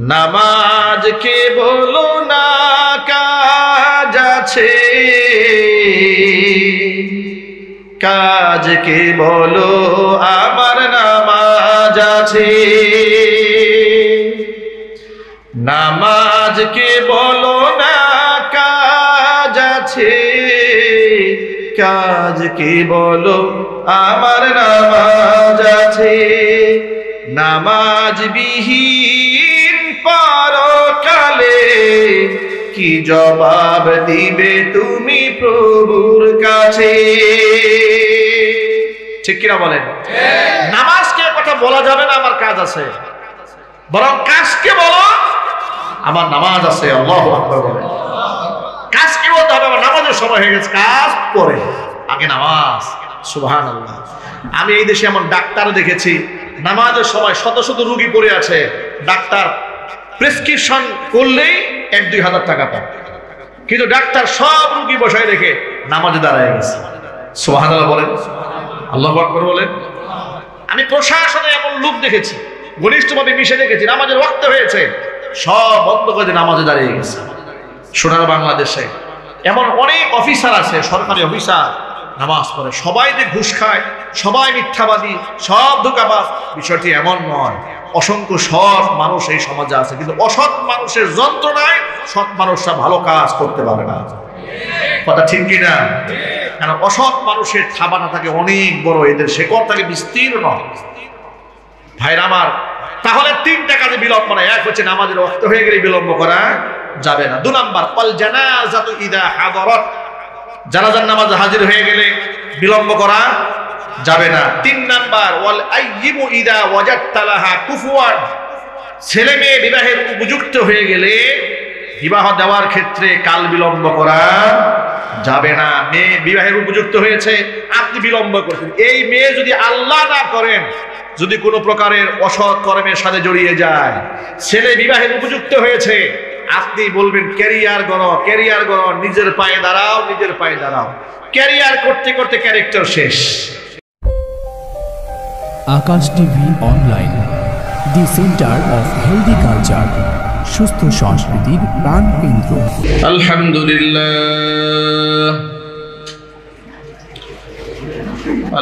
নামাজ কে বলো না কাজ আছে, কাজ কে বলো আমার নামাজ আছে। নামাজ কে বলো না কাজ আছে, কাজ কে বলো আমার নামাজ আছে। নামাজ বিহীন পরকালে কি জবাব দিবে তুমি প্রভুর কাছে? ঠিক কিনা বলেন? নামাজকে কথা বলা যাবে না আমার কাজ আছে, বরং কাজকে বলো আমার নামাজ আছে। আল্লাহু আকবার বলেন। কাজকে বলতে হবে আমার নামাজের সময় হয়ে গেছে, কাজ পরে, আগে নামাজ। সুবহানাল্লাহ। আমি এই দেশে এমন ডাক্তার দেখেছি নামাজের সময় শত শত রোগী পড়ে আছে, ডাক্তার প্রেসক্রিপশন করলেই 1-2 হাজার টাকা পায়, কিন্তু ডাক্তার সব রোগী বসায় রেখে নামাজে দাঁড়ায় গেছে। সুবহানাল্লাহ বলেন, আল্লাহু আকবার বলেন। আমি প্রশাসনে এমন লোক দেখেছি, ঘনিষ্ঠভাবে মিশে দেখেছি, নামাজের ওয়াক্ত হয়েছে সব বন্ধ করে নামাজে দাঁড়িয়ে গেছে। সোনার বাংলাদেশে এমন অনেক অফিসার আছে, সরকারি অফিসার নামাজ পড়ে, সবাই যে ঘুষ খায়, সবাই মিথ্যাবাদী, সব ধোঁকাবাজ। বিষয়টি এমন নয়, অসংখ্য সৎ মানুষ এই সমাজে আছে, কিন্তু অসৎ মানুষের যন্ত্রণায় সৎ মানুষরা ভালো কাজ করতে পারে না। কথা ঠিক কিনা? কারণ অসৎ মানুষের থাবাটা থাকে অনেক বড়, এদের শেকড় থাকে বিস্তীর্ণ। ভাইরা আমার, তাহলে 3টা কাজে বিলম্ব না। এক হচ্ছে নামাজের ওয়াক্ত হয়ে গেলে বিলম্ব করা যাবে না। 2 নাম্বার আল জানাজাতু ইদা হাদারাত, জানাজার নামাজ হাজির হয়ে গেলে বিলম্ব করা যাবে না। 3 নাম্বার ওয়াল আইয়িমু ইদা ওয়াজাদতা লাহা কুফুয়ান, ছেলে মেয়ে বিবাহের উপযুক্ত হয়ে গেলে বিবাহ দেওয়ার ক্ষেত্রে কাল বিলম্ব করা যাবে না। মেয়ে বিবাহের উপযুক্ত হয়েছে, আপনি বিলম্ব করছেন, এই মেয়ে যদি আল্লাহ না করেন, যদি কোনো প্রকারের অসৎ কর্মের সাথে জড়িয়ে যায়, ছেলে বিবাহের উপযুক্ত হয়েছে, আপনি বলবেন ক্যারিয়ার গড়ো, ক্যারিয়ার গড়ো, নিজের পায়ে দাঁড়াও, নিজের পায়ে দাঁড়াও। ক্যারিয়ার করতে করতে ক্যারেক্টার শেষ। Aakash TV online, the centre of healthy culture, সুস্থ সংস্কৃতির প্রাণ কেন্দ্র। আলহামদুলিল্লাহ,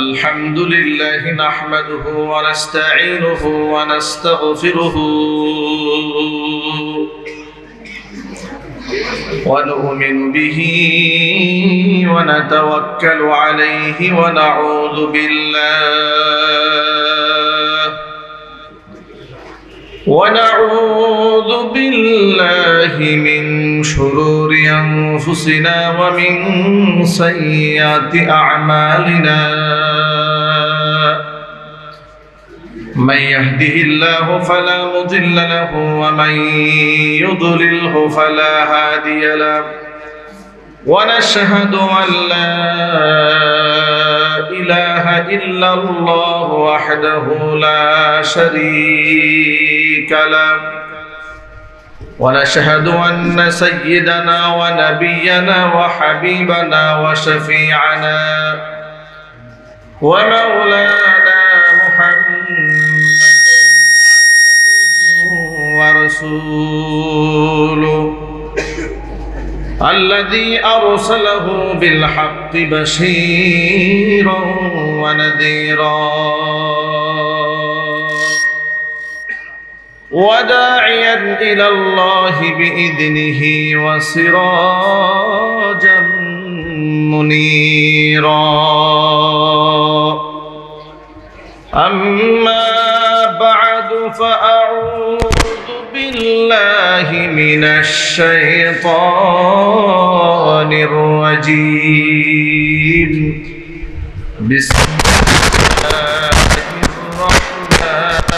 আলহামদুলিল্লাহ নাহমাদুহু ওয়া নাস্তাঈনুহু ওয়া নাস্তাগফিরুহু ওয়া নু'মিনু বিহি ওয়া নাতাওয়াক্কালু আলাইহি ওয়া নাউযু বিল্লাহি মিন শুরুরি আনফুসিনা ওয়া মিন সাইয়্যাতি আ'মালিনা। من يهده الله فلا مضل له ومن يضلله فلا هادي له، ونشهد أن لا إله إلا الله وحده لا شريك له، ونشهد أن سيدنا ونبينا وحبيبنا وشفيعنا ومولانا محمد ورسوله الذي أرسله بالحق بشيرا ونذيرا وداعيا إلى الله بإذنه وسراجا منيرا. أما بعد فأعوذ بالله من الشيطان الرجيم. بسم الله الرحمن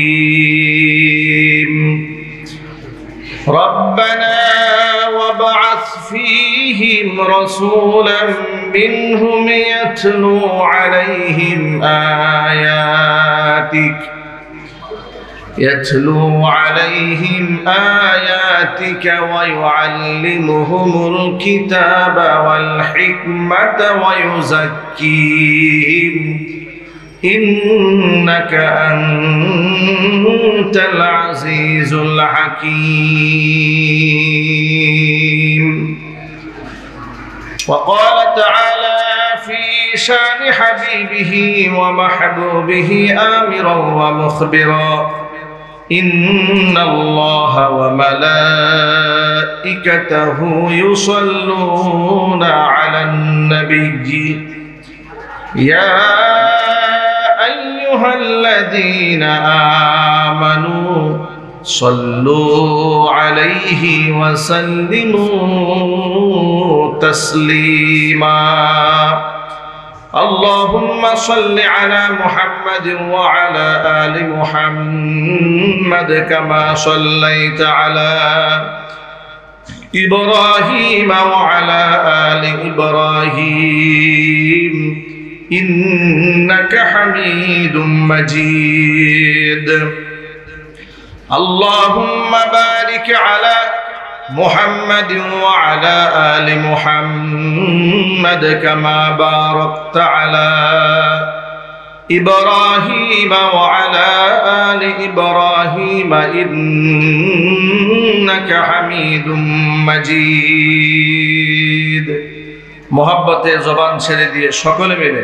الرحيم. ربنا وابعث فيهم رسولا منهم يتلو عليهم آياتك ويعلمهم الكتاب والحكمة ويزكيهم إنك أنت العزيز الحكيم. وقال تعالى في شان حبيبه ومحبوبه آمرا ومخبرا إن الله وملائكته يصلون على النبي يا أيها الذين آمنوا صلوا عليه وسلموا تسليما. اللهم صل على محمد وعلى آل محمد كما صليت على إبراهيم وعلى آل إبراهيم إنك حميد مجيد. اللهم بارك على محمد وعلى آل محمد كما باركت على إبراهيم وعلى آل إبراهيم إنك حميد مجيد. মোহাব্বতে জবান ছেড়ে দিয়ে সকলে মিলে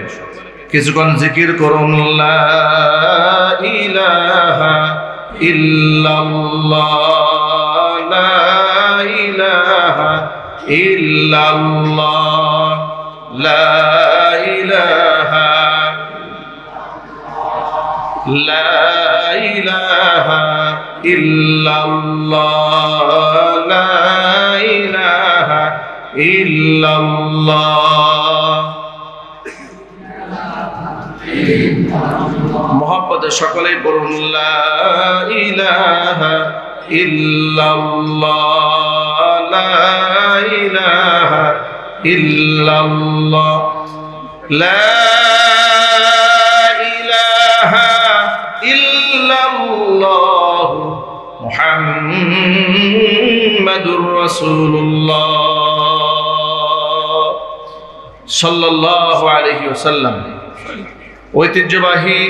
কিছুক্ষণ জিকির করুন লা ইলাহা ইল্লাল্লাহ লা ইলাহা ইল্লাল্লাহ লা ইলাহা ইল্লাল্লাহ লা ইলাহা ইল্লাল্লাহ. মোহাব্বতে সকলেই বলুন লা ইলাহা ইল্লাল্লাহ লা ইলাহা ইল্লাল্লাহ লা ইলাহা ইল্লাল্লাহ মুহাম্মাদুর রাসূলুল্লাহ সাল্লাল্লাহু আলাইহি ওয়াসাল্লাম. ঐতিহ্যবাহী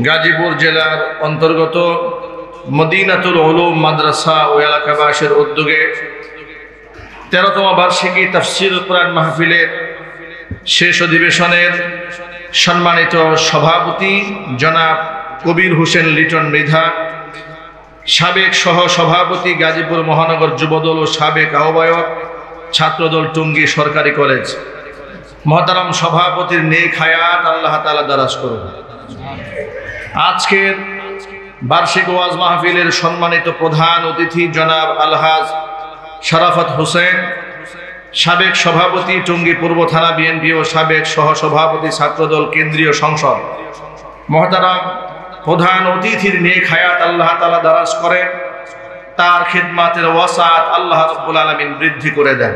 গাজীপুর জেলার অন্তর্গত মদিনাতুল উলুম মাদ্রাসা ও এলাকাবাসীর উদ্যোগে 13তম বার্ষিকী তাফসীরুল কুরআন মাহফিলের শেষ অধিবেশনের সম্মানিত সভাপতি জনাব কবির হোসেন লিটন মৃধা, সাবেক সহ সভাপতি গাজীপুর মহানগর যুবদল ও সাবেক আহ্বায়ক ছাত্রদল টুঙ্গী সরকারি কলেজ, মহতারাম সভাপতির নেক হায়াত আল্লাহ তাআলা দারাজ করুন। আজকের বার্ষিক ওয়াজ মাহফিলের সম্মানিত প্রধান অতিথি জনাব আলহাজ শরাফত হোসেন, সাবেক সভাপতি টুঙ্গী পূর্ব থানা বিএনপি ও সাবেক সহ সভাপতি ছাত্রদল কেন্দ্রীয় সংসদ, মহতারাম প্রধান অতিথির নেক হায়াত আল্লাহ তাআলা দারাজ করেন, তার খিদমাতের ওয়াসাত আল্লাহ রাব্বুল আলামিন বৃদ্ধি করে দেন।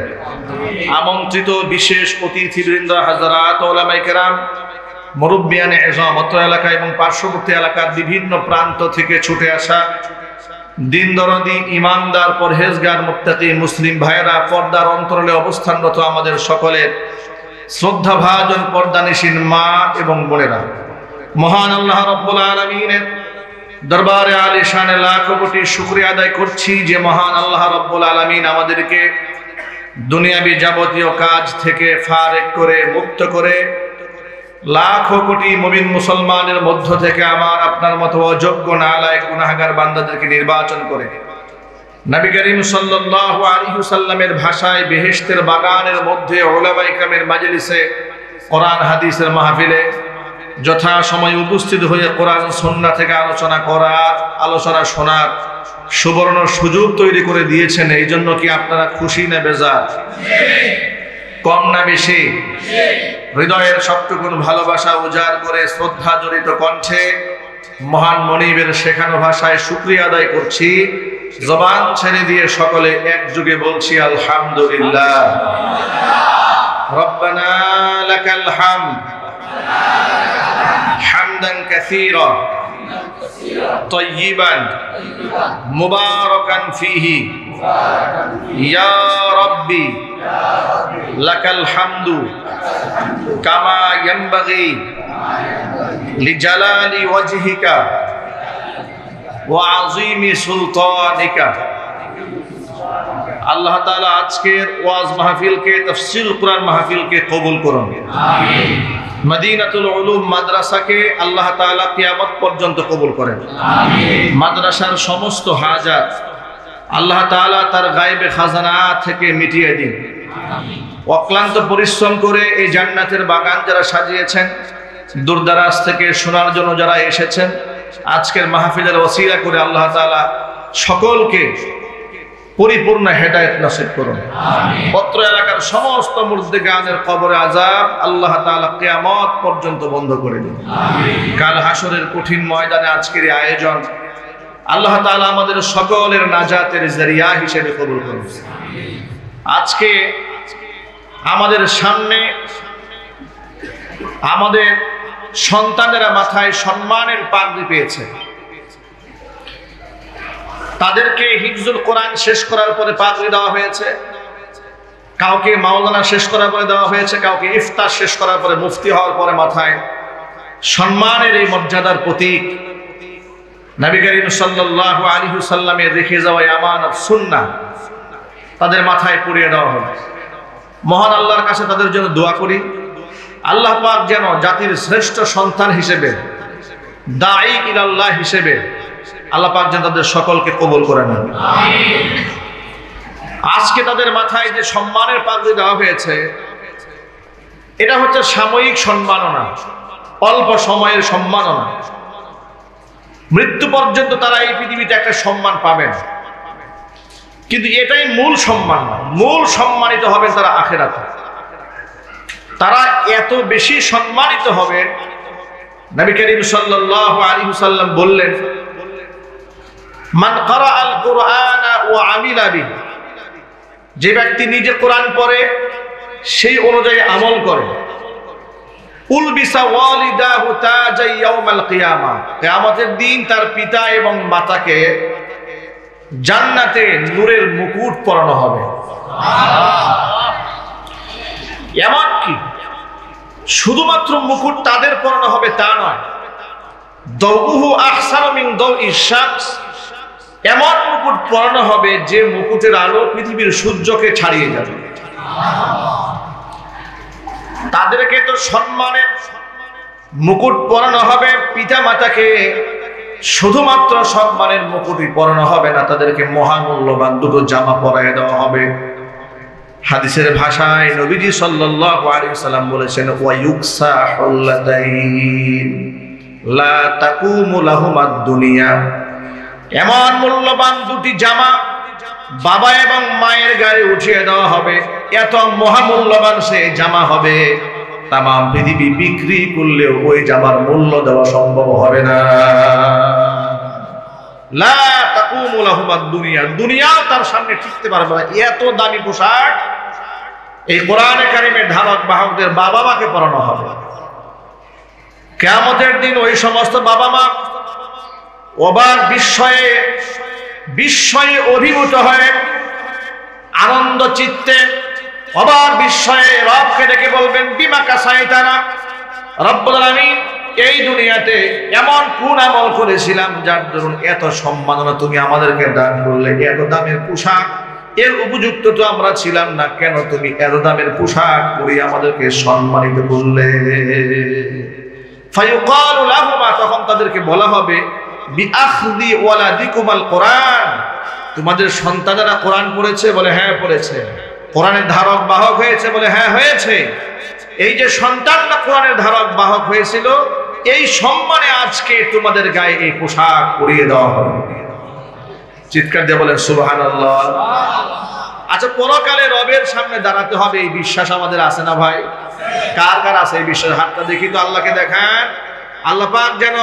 আমন্ত্রিত বিশেষ অতিথিবৃন্দ, হাজরাত, উলামায়ে কেরাম, মুরব্বিয়ানে এযাম, অত্র এলাকা এবং পার্শ্ববর্তী এলাকার বিভিন্ন প্রান্ত থেকে ছুটে আসা দিন দরদি, ইমানদার, পরহেজগার, মুত্তাকি মুসলিম ভাইয়েরা, পর্দার অন্তরালে অবস্থানরত আমাদের সকলের শ্রদ্ধাভাজন পর্দানিশীন মা এবং বোনেরা, মহান আল্লাহ রাব্বুল আলামিনের দরবারে আলিশানে লাখো কোটি শুকরিয়া আদায় করছি যে মহান আল্লাহ রাব্বুল আলামিন আমাদেরকে দুনিয়াবি যাবতীয় কাজ থেকে ফারেক করে, মুক্ত করে লাখো কোটি মুমিন মুসলমানের মধ্য থেকে আমার আপনার মতো অযোগ্য নালায়েক গুনাহগার বান্দাদেরকে নির্বাচন করে নবী করিম সাল্লাল্লাহু আলাইহি ওয়াসাল্লামের ভাষায় বেহেশতের বাগানের মধ্যে উলামায়ে কেরামের মাজলিসে কোরআন হাদিসের মাহফিলে যথা সময় উপস্থিত হয়ে কোরআন সুন্নাহ থেকে আলোচনা করার, আলোচনা শোনার সুবর্ণ সুযোগ তৈরি করে দিয়েছেন। এই জন্য কি আপনারা খুশি না বেজার? কম না বেশি? হৃদয়ের সবটুকুন ভালোবাসা উজাড় করে শ্রদ্ধা জড়িত কণ্ঠে মহান মনিবের শেখানো ভাষায় শুকরিয়া আদায় করছি। জবান ছেড়ে দিয়ে সকলে একযোগে বলছি আলহামদুলিল্লাহ। রব্বানা লাকাল হামদ হামদান কাসীরা طيبا مباركا فيه يا ربي لك الحمد كما ينبغي লিজালালি ওয়াজহিকা ওয়া আযীমি সুলতানিকা। আল্লাহ তাআলা আজকের ওয়াজ মাহফিলকে, তাফসীর কুরআন মাহফিলকে কবুল করুন। আমিন। মদিনাতুল উলুম মাদ্রাসাকে আল্লাহ তাআলা কিয়ামত পর্যন্ত কবুল করেন। আমিন। মাদ্রাসার সমস্ত হাজাত আল্লাহ তাআলা তার গায়বে খাজানা থেকে মিটিয়ে দিন। আমিন। অক্লান্ত পরিশ্রম করে এই জান্নাতের বাগান যারা সাজিয়েছেন, দূরদরাজ থেকে শোনার জন্য যারা এসেছেন, আজকের মাহফিলের ওসিলা করে আল্লাহ তাআলা সকলকে পরিপূর্ণ হেদায়েত নসিব করুন। আমিন। পত্র এলাকার সমস্ত মুর্দেগানের কবরে আযাব আল্লাহ তাআলা কিয়ামত পর্যন্ত বন্ধ করে দিন। আমিন। কাল হাসরের কঠিন ময়দানে আজকের এই আয়োজন আল্লাহ তাআলা আমাদের সকলের নাজাতের জরিয়া হিসেবে কবুল করুন। আমিন। আজকে আমাদের সামনে আমাদের সন্তানেরা মাথায় সম্মানের পাগড়ি পেয়েছে। তাদেরকে হিফজুল কোরআন শেষ করার পরে পাগড়ি দেওয়া হয়েছে, কাউকে মাওলানা শেষ করার পরে দেওয়া হয়েছে, কাউকে ইফতার শেষ করার পরে মুফতি হওয়ার পরে মাথায় সম্মানের এই মর্যাদার প্রতীক নবী করিম সাল্লাল্লাহু আলাইহি ওয়াসাল্লামের রেখে যাওয়া আমানত সুন্নাহ তাদের মাথায় পরিয়ে দেওয়া হলো। মহান আল্লাহর কাছে তাদের জন্য দোয়া করি, আল্লাহ পাক যেন জাতির শ্রেষ্ঠ সন্তান হিসেবে, দাঈ ইলাল্লাহ হিসেবে আল্লাহ পাক যেন তাদের সকলকে কবুল করে নেন। আমিন। আজকে তাদের মাথায় যে সম্মানের পাগড়ি দেওয়া হয়েছে, এটা হচ্ছে সাময়িক সম্মাননা, অল্প সময়ের সম্মাননা। মৃত্যু পর্যন্ত তারা এই পৃথিবীতে একটা সম্মান পাবেন, কিন্তু এটাই মূল সম্মান নয়। মূল সম্মানিত হবেন তারা আখিরাতে। তারা এত বেশি সম্মানিত হবেন, নবী করিম সাল্লাল্লাহু আলাইহি ওয়াসাল্লাম বললেন, মান ক্বারাআল কুরআনা ওয়া আমিলা বিহি, যে ব্যক্তি নিজে কোরআন পড়ে সেই অনুযায়ী আমল করে, উলবিসা ওয়ালিদাহু তাজা ইয়াউমাল কিয়ামা, কিয়ামতের দিন তার পিতা এবং মাতাকে জান্নাতে নূরের মুকুট পরানো হবে। এমনকি শুধুমাত্র মুকুট তাদের পরানো হবে তা নয়, দাউহু আহসানু মিন দাউইশ শামস, এমন মুকুট পরানো হবে যে মুকুটের আলো পৃথিবীর সূর্যকে ছাড়িয়ে যাবে। তাদেরকে তো সম্মানের মুকুট পরানো হবে, পিতা মাতাকে শুধুমাত্র সম্মানের মুকুটই পরানো হবে না, তাদেরকে মহামূল্যবান দুটো জামা পরায় দেওয়া হবে। হাদিসের ভাষায় নবীজি সাল্লাল্লাহু আলাইহি ওয়াসাল্লাম বলেছেন, ওয়া ইউকসা হুল্লাতাইন লা তাকুমু লাহুমাদ দুনিয়া, এমন মূল্যবান দুটি জামা বাবা এবং মায়ের গায়ে উঠিয়ে দেওয়া হবে। এত মহামূল্যবান সে জামা হবে, তাম পৃথিবী বিক্রি করলেও ওই জামার মূল্য দেওয়া সম্ভব হবে না। লা তাকুমু লাহুমাদ দুনিয়া, দুনিয়া তার সামনে টিকতে পারবে না। এত দামি পোশাক এই কোরআনে কারিমের ধারক বাহকদের বাবা মাকে পরানো হবে। কিয়ামতের দিন ওই সমস্ত বাবা মা অবাক বিস্ময়ে অভিভূত হয়ে আনন্দ চিত্তে অবাক বিস্ময়ে রবকে ডেকে বলবেন, বিমা কাসাইতানা, রব্বুল আলামিন এই দুনিয়াতে এমন কোন আমল করেছিলাম যার দরুন এত সম্মাননা তুমি আমাদেরকে দান করলে, এত দামের পোশাক এর উপযুক্ত তো আমরা ছিলাম না, কেন তুমি এত দামের পোশাক পরে আমাদেরকে সম্মানিত করলে? ফায়ুকালু লাহুমা, তখন তাদেরকে বলা হবে, বিআখযি ওয়ালাদিকুমাল কোরআন, তোমাদের সন্তানেরা কোরআন পড়েছে? বলে হ্যাঁ পড়েছে। কোরআনের ধারক বাহক হয়েছে? বলে হ্যাঁ হয়েছে। এই যে সন্তানরা কোরআনের ধারক বাহক হয়েছিল, এই সম্মানে আজকে তোমাদের গায়ে এই পোশাক পরিয়ে দেওয়া হবে। চিৎকার দিয়ে বলেন সুবহানাল্লাহ। আচ্ছা, পরকালে রবের সামনে দাঁড়াতে হবে, এই বিশ্বাস আমাদের আছে না ভাই? কার কার আছে এই বিশ্বাস? হাতটা দেখি তো, আল্লাহকে দেখান। আল্লাহ পাক যেন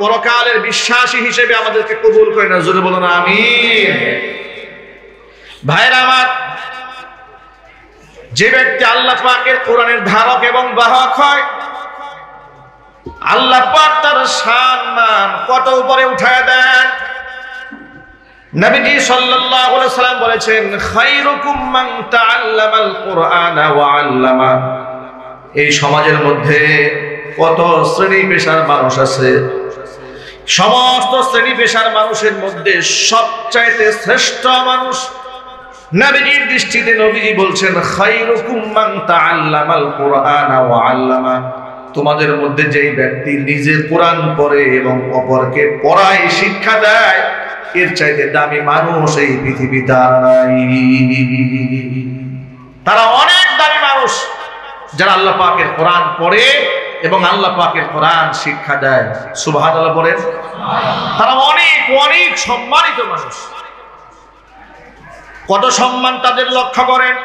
পরকালের বিশ্বাসী হিসেবে আমাদেরকে কবুল করে না। জোরে বলুন আমিন। ভাইরা আমার, যে ব্যক্তি আল্লাহ পাকের কোরআনের ধারক এবং বাহক হয়, আল্লাহ পাক তার সম্মান কত উপরে উঠায় দেন। নবীজি সাল্লাল্লাহু আলাইহি ওয়াসাল্লাম বলেছেন, খায়রুকুম মান তাআল্লামাল কুরআনা ওয়া আল্লামা, এই সমাজের মধ্যে কত শ্রেণী পেশার মানুষ আছে। সমস্ত শ্রেণী পেশার মানুষের মধ্যে সবচাইতে শ্রেষ্ঠ মানুষ নবীজির দৃষ্টিতে নবীজি বলছেন, খায়রুকুম মান তাআল্লামাল কুরআনা ওয়া আল্লামা। তোমাদের মধ্যে যেই ব্যক্তি নিজে কোরআন পড়ে এবং অপরকে পড়ায়, শিক্ষা দেয়, এর চাইতে দামি মানুষ এই পৃথিবীতে আর নাই। তারা অনেক দামি মানুষ যারা আল্লাহ পাকের কোরআন পড়ে এবং আল্লাহ পাকের কোরআন শিক্ষা দেয়। সুবহানাল্লাহ বলেন। তারা অনেক অনেক সম্মানিত মানুষ। কত সম্মান তাদের লক্ষ্য করেন।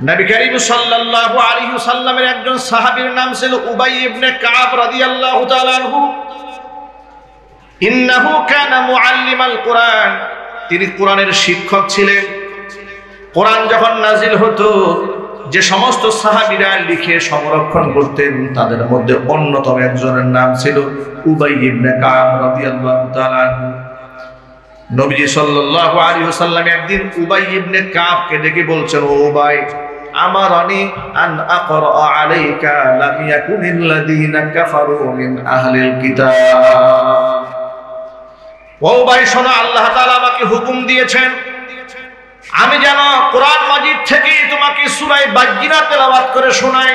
নবী করিম সাল্লাল্লাহু আলাইহি ওয়াসাল্লামের একজন সাহাবীর নাম ছিল উবাই ইবনে কাব রাদিয়াল্লাহু তাআলা আনহু। ইন্নাহু কানা মুআল্লিমাল কুরআন। তিনি কোরআনের শিক্ষক ছিলেন। কোরআন যখন নাজিল হতো, যে সমস্ত সাহাবীরা লিখে সংরক্ষণ করতেন তাদের মধ্যে অন্যতম একজনের নাম ছিল উবাই ইবনে কাব রাদিয়াল্লাহু তাআলা আনহু। নবীজি সাল্লাল্লাহু আলাইহি ওয়াসাল্লাম একদিন উবাই ইবনে কাবকে ডেকে বলছেন, ও উবাই, আমারানি আন আকরা আলাইকা লাম ইয়াকুনিল লাযিনা কাফারু মিন আহলিল কিতাব। ও উবাই, শোনো, আল্লাহ তাআলা আমাকে হুকুম দিয়েছেন আমি যেন কোরআন মাজিদ থেকে তোমাকে সূরা বাজ্জিনা তেলাওয়াত করে শোনাই।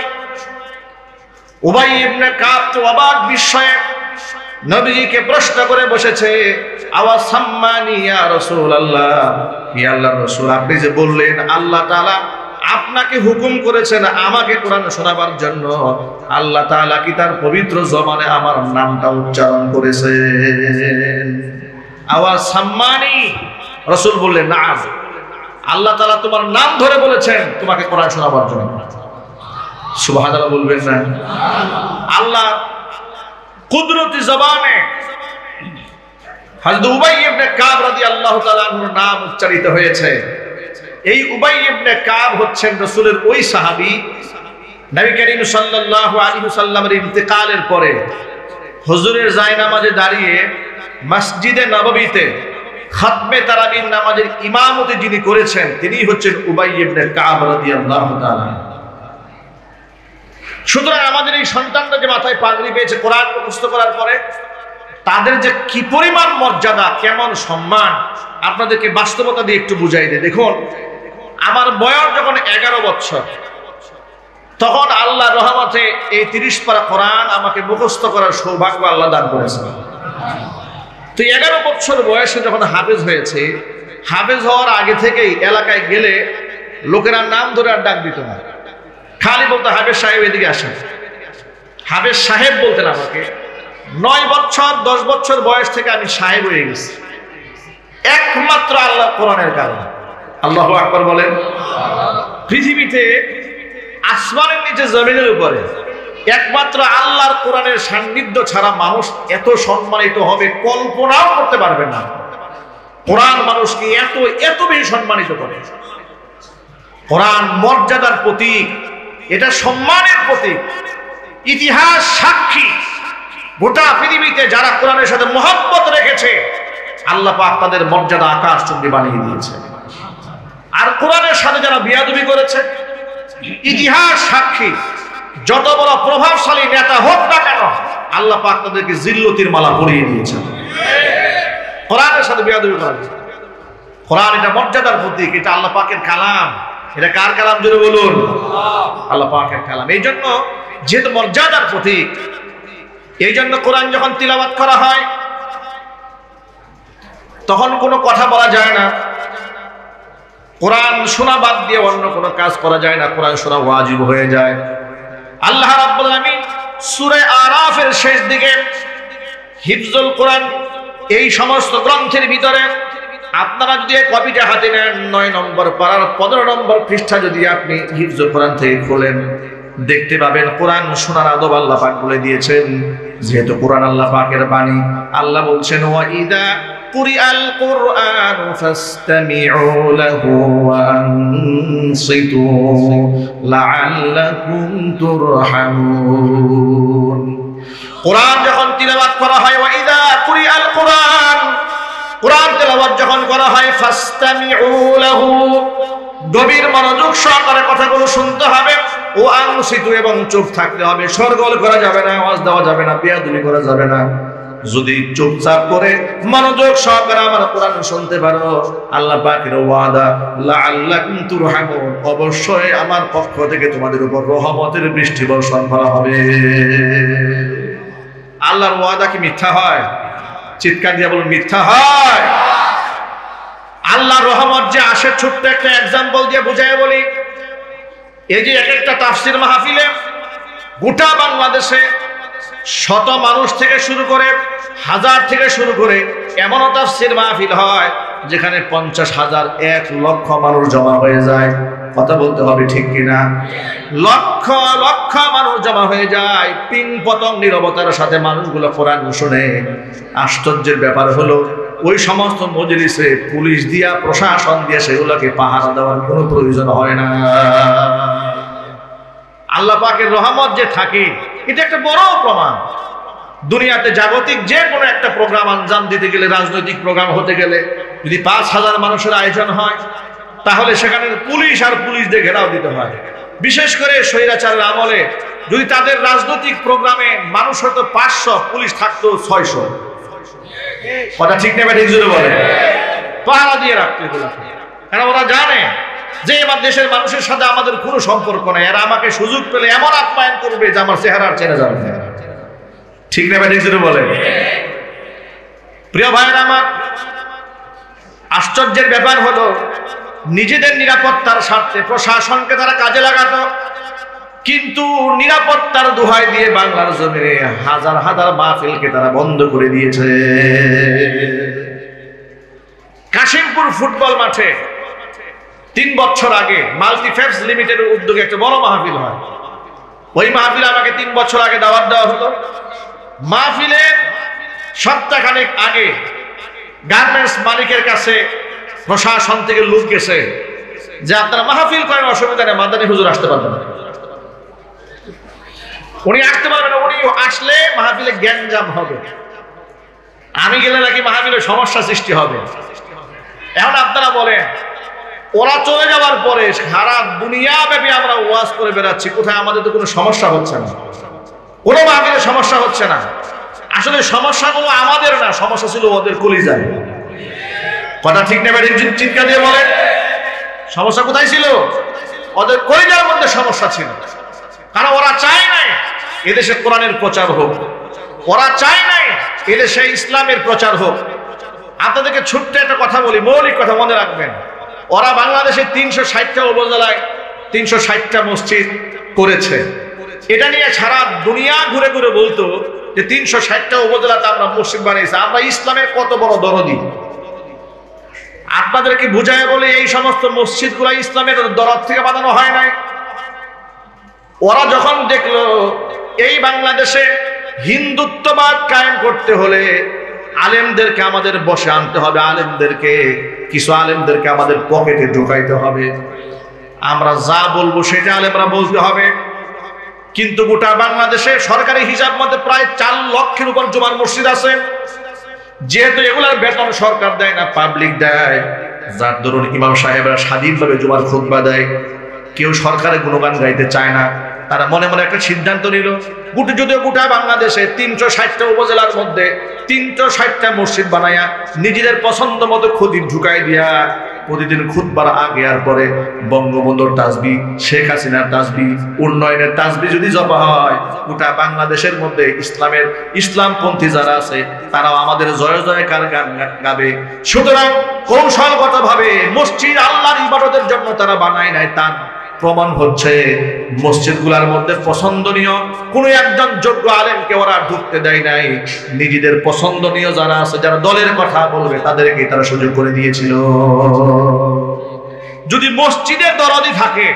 উবাই ইবনে কাব তো অবাক বিস্ময়ে নবীজিকে প্রশ্ন করে বসেছে, আওয়াজ সাম্মানি ইয়া রাসূলুল্লাহ, হে আল্লাহর রাসূল, আপনি যে বললেন আল্লাহ তাআলা আপনাকে হুকুম করেছেন আমাকে কোরআন শোনাবার জন্য, আল্লাহ তাআলা কি তার পবিত্র জবানে আমার নামটা উচ্চারণ করেছেন? আওয়াজ সাম্মানি। রাসূল বললেন, নাম, আল্লাহ তাআলা তোমার নাম ধরে বলেছেন তোমাকে কোরআন শোনাবার জন্য। সুবহানাল্লাহ বলবেন না? আল্লাহ কুদরতি জবানে হযরত উবাই ইবনে কাব রাদিয়াল্লাহু তাআলা আনহুর নাম উচ্চারিত হয়েছে। এই উবাই ইবনে কাব হচ্ছেন রাসূলের ওই সাহাবী, নবী করিম সাল্লাল্লাহু আলাইহি ওয়াসাল্লামের ইন্তেকালের পরে হুজুরের জায়নামাজে দাঁড়িয়ে মসজিদে নববীতে খাতমে তারাবির নামাজের ইমামতি যিনি করেছেন তিনি হচ্ছেন উবাই ইবনে কাব রাদিয়াল্লাহু তাআলা। সুতরাং আমাদের এই সন্তানরা যে মাথায় পাগড়ি পেয়েছে কোরআন মুখস্থ করার পরে, তাদের যে কি পরিমাণ মর্যাদা, কেমন সম্মান, আপনাদেরকে বাস্তবতা দিয়ে একটু বুঝাই দেয়। দেখুন, আমার বয়স যখন 11 বছর, তখন আল্লাহ রহমতে এই 30 পারা কোরআন আমাকে মুখস্থ করার সৌভাগ্য আল্লাহ দান করেছেন। তো 11 বছর বয়সে যখন হাফেজ হয়েছে, হাফেজ হওয়ার আগে থেকেই এলাকায় গেলে লোকেরা নাম ধরে আর ডাক দিত না, খালি বলতো হাফেজ সাহেব এদিকে আসেন। হাফেজ সাহেব বলতেন আমাকে। 9 বছর 10 বছর বয়স থেকে আমি সাহেব হয়ে গেছি, একমাত্র আল্লাহ কোরআনের কারণে। আল্লাহু আকবার বলেন। পৃথিবীতে আসমানের নিচে জমিনের উপরে একমাত্র আল্লাহর কোরআনের সান্নিধ্য ছাড়া মানুষ এত সম্মানিত হবে কল্পনাও করতে পারবে না। কোরআন মানুষকে এত এত বেশি সম্মানিত করে। কোরআন মর্যাদার প্রতীক, এটা সম্মানের প্রতীক। ইতিহাস সাক্ষী, গোটা পৃথিবীতে যারা কোরআনের সাথে মহব্বত রেখেছে আল্লাহ পাক তাদের মর্যাদা আকাশচুম্বী বানিয়ে দিয়েছে। আর কোরআনের সাথে যারা বিয়াদবি করেছে, ইতিহাস সাক্ষী, যত বড় প্রভাবশালী নেতা হোক না কেন আল্লাহ পাক তাদেরকে জিল্লতির মালা পরিয়ে দিয়েছেন কোরআনের সাথে বিয়াদবি করার জন্য। কোরআন এটা মর্যাদার প্রতীক, এটা আল্লাহ পাকের কালাম। এটা কার কালাম জোরে বলুন? আল্লাহ পাকের কালাম। এই জন্য যেহেতু মর্যাদার প্রতীক, এই জন্য কোরআন যখন তিলাওয়াত করা হয় তখন কোনো কথা বলা যায় না। কোরআন শোনা বাদ দিয়ে অন্য কোনো কাজ করা যায় না, কোরআন শোনা ওয়াজিব হয়ে যায়। আল্লাহ রাব্বুল আলামিন সূরা আরাফের শেষ দিকে হিফজুল কোরআন, এই সমস্ত গ্রন্থের ভিতরে আপনারা যদি এই কপিটা হাতে নেন, 9 নম্বর পারার 15 নম্বর পৃষ্ঠা যদি আপনি হিফজুল কোরআন থেকে খোলেন, দেখতে পাবেন কোরআন শোনার আদব আল্লাহ পাক বলে দিয়েছেন। যেহেতু কোরআন আল্লাহ পাকের বাণী, আল্লাহ বলছেন ওয়া ইদা কুরিআল কুরআন ফাসতামিউ লাহু ওয়া আনসিতু লাআল্লাকুম তুরহামুন। কোরআন যখন তিলাওয়াত করা হয়, ওয়া ইদা কুরিআল কুরআন, কোরআন তেলাওয়াত যখন করা হয়, ফাসতামিউ লাহু, গভীর মনোযোগ সহকারে কথাগুলো শুনতে হবে, ও আনসিতু এবং চুপ থাকতে হবে। শোরগোল করা যাবে না, আওয়াজ দেওয়া যাবে না, বেয়াদবি করা যাবে না। যদি চুপচাপ করে মনোযোগ সহকারে আমার কোরআন শুনতে পারো, আল্লাহ পাকের ওয়াদা লাআল্লাকুম তুরহামুন, অবশ্যই আমার পক্ষ থেকে তোমাদের উপর রহমতের বৃষ্টি বর্ষণ করা হবে। আল্লাহর ওয়াদা কি মিথ্যা হয়? চিৎকার দিয়ে বলুন, মিথ্যা হয়? আল্লাহর রহমত যে আসে, ছোট্ট একটা এক্সাম্পল দিয়ে বুঝাই বলি। এই যে এক একটা তাফসীর মাহফিলে গোটা বাংলাদেশে শত মানুষ থেকে শুরু করে, হাজার থেকে শুরু করে এমনও তাফসীর মাহফিল হয় যেখানে 50,000 1 লক্ষ মানুষ জমা হয়ে যায়। কথা বলতে হবে ঠিক কিনা? লক্ষ লক্ষ মানুষ জমা হয়ে যায়, পিং পতং নীরবতার সাথে মানুষগুলো কোরআন শুনে। আশ্চর্যের ব্যাপার হলো ওই সমস্ত মজলিসে পুলিশ দিয়া, প্রশাসন দিয়ে সেগুলোকে পাহারা দেওয়ার কোনো প্রয়োজন হয় না। আল্লাহ পাকের রহমত যে থাকে, এটা একটা বড় প্রমাণ। দুনিয়াতে জাগতিক যে কোনো একটা প্রোগ্রাম আঞ্জাম দিতে গেলে, রাজনৈতিক প্রোগ্রাম হতে গেলে যদি 5,000 মানুষের আয়োজন হয়, তাহলে সেখানে পুলিশ আর পুলিশ দিয়ে ঘেরাও দিতে হয়। বিশেষ করে স্বৈরাচারের আমলে যদি তাদের রাজনৈতিক প্রোগ্রামে মানুষ হয়তো 500, পুলিশ থাকতো 600। কথা ঠিক নেবে, ঠিক জুড়ে বলে, পাহারা দিয়ে রাখতে এগুলোকে। কারণ ওরা জানে যে আমার দেশের মানুষের সাথে আমাদের কোনো সম্পর্ক নেই, এরা আমাকে সুযোগ পেলে এমন আপ্যায়ন করবে যে আমার চেহারা আর চেনা যাবে না। ঠিক নেবে, ঠিক জুড়ে বলে। প্রিয় ভাইয়েরা আমার, আশ্চর্যের ব্যাপার হলো নিজেদের নিরাপত্তার স্বার্থে প্রশাসনকে তারা কাজে লাগাতো, কিন্তু নিরাপত্তার দোহাই দিয়ে বাংলার জমিনে হাজার হাজার মাহফিলকে তারা বন্ধ করে দিয়েছে। কাশিমপুর ফুটবল মাঠে 3 বছর আগে মাল্টিফেপস লিমিটেডের উদ্যোগে একটা বড় মাহফিল হয়। ওই মাহফিলে আমাকে 3 বছর আগে দাওয়াত দেওয়া হলো। মাহফিলের সপ্তাহখানেক আগে গার্মেন্টস মালিকের কাছে প্রশাসন থেকে লোক গেছে যে আপনারা মাহফিল করেন, অসুবিধা নেই, মাদানী হুজুর আসতে পারবেন না। উনি আসতে পারবেন না, উনি আসলে মাহফিলে গ্যাঞ্জাম হবে, আমি গেলে নাকি মাহফিলে সমস্যা সৃষ্টি হবে। এখন আপনারা বলেন, ওরা চলে যাওয়ার পরে সারা দুনিয়া ব্যাপী আমরা ওয়াজ করে বেড়াচ্ছি, কোথায় আমাদের তো কোনো সমস্যা হচ্ছে না, কোনো মাহফিলে সমস্যা হচ্ছে না। আসলে সমস্যাগুলো আমাদের না, সমস্যা ছিল ওদের কলিজায়। কথা ঠিক নেবে, চিৎকার দিয়ে বলেন, সমস্যা কোথায় ছিল? ওদের কলিজার মধ্যে সমস্যা ছিল। কারণ ওরা চায় নাই এদেশে কোরআনের প্রচার হোক, ওরা চায় নাই এদেশে ইসলামের প্রচার হোক। আপনাদেরকে ছোট্ট একটা কথা বলি, মৌলিক কথা মনে রাখবেন। ওরা বাংলাদেশে 360টা উপজেলায় 360টা মসজিদ করেছে। এটা নিয়ে সারা দুনিয়া ঘুরে ঘুরে বলতো যে 360টা উপজেলাতে আমরা মসজিদ বানিয়েছি, আমরা ইসলামের কত বড় দরদি। আপনাদেরকে বুঝায় বলে এই সমস্ত মসজিদগুলো ইসলামের দরদ থেকে বানানো হয় নাই। ওরা যখন দেখলো এই বাংলাদেশে হিন্দুত্ববাদ কায়েম করতে হলে আলেমদেরকে আমাদের বসে আনতে হবে, কিছু আলেমদেরকে আমাদের পকেটে ঢুকাইতে হবে, আমরা যা বলবো সেটা আলেমরা বলতে হবে। কিন্তু গোটা বাংলাদেশে সরকারি হিসাব মতে প্রায় 4 লক্ষের উপর জুমার মসজিদ আছে। যেহেতু এগুলার বেতন সরকার দেয় না, পাবলিক দেয়, যার দরুন ইমাম সাহেবরা স্বাধীনভাবে জুমার খুতবা দেয়, কেউ সরকারের গুণগান গাইতে চায় না। তারা মনে মনে একটা সিদ্ধান্ত নিল, যদিও গোটা বাংলাদেশে 360টা উপজেলার মধ্যে 360টা মসজিদ বানায়া নিজেদের পছন্দ মতো খতিব ঢুকাই দিয়া প্রতিদিন খুতবার আগে আর পরে বঙ্গবন্ধুর তাসবিহ, শেখ হাসিনার তাসবিহ, উন্নয়নের তাসবিহ যদি জপা হয়, গোটা বাংলাদেশের মধ্যে ইসলামপন্থী যারা আছে তারাও আমাদের জয় জয়কার গান গাবে। সুতরাং কৌশলগতভাবে মসজিদ আল্লাহর ইবাদতের জন্য তারা বানায় নাই, তার প্রমাণ হচ্ছে মসজিদগুলোর মধ্যে পছন্দনীয় কোন একজন যোগ্য আলেমকে ওরা ঢুকতে দেয় নাই। নিজেদের পছন্দনীয় যারা আছে, যারা দলের কথা বলবে, তাদেরকে তারা সুযোগ করে দিয়েছিল। যদি মসজিদের দরদি থাকে,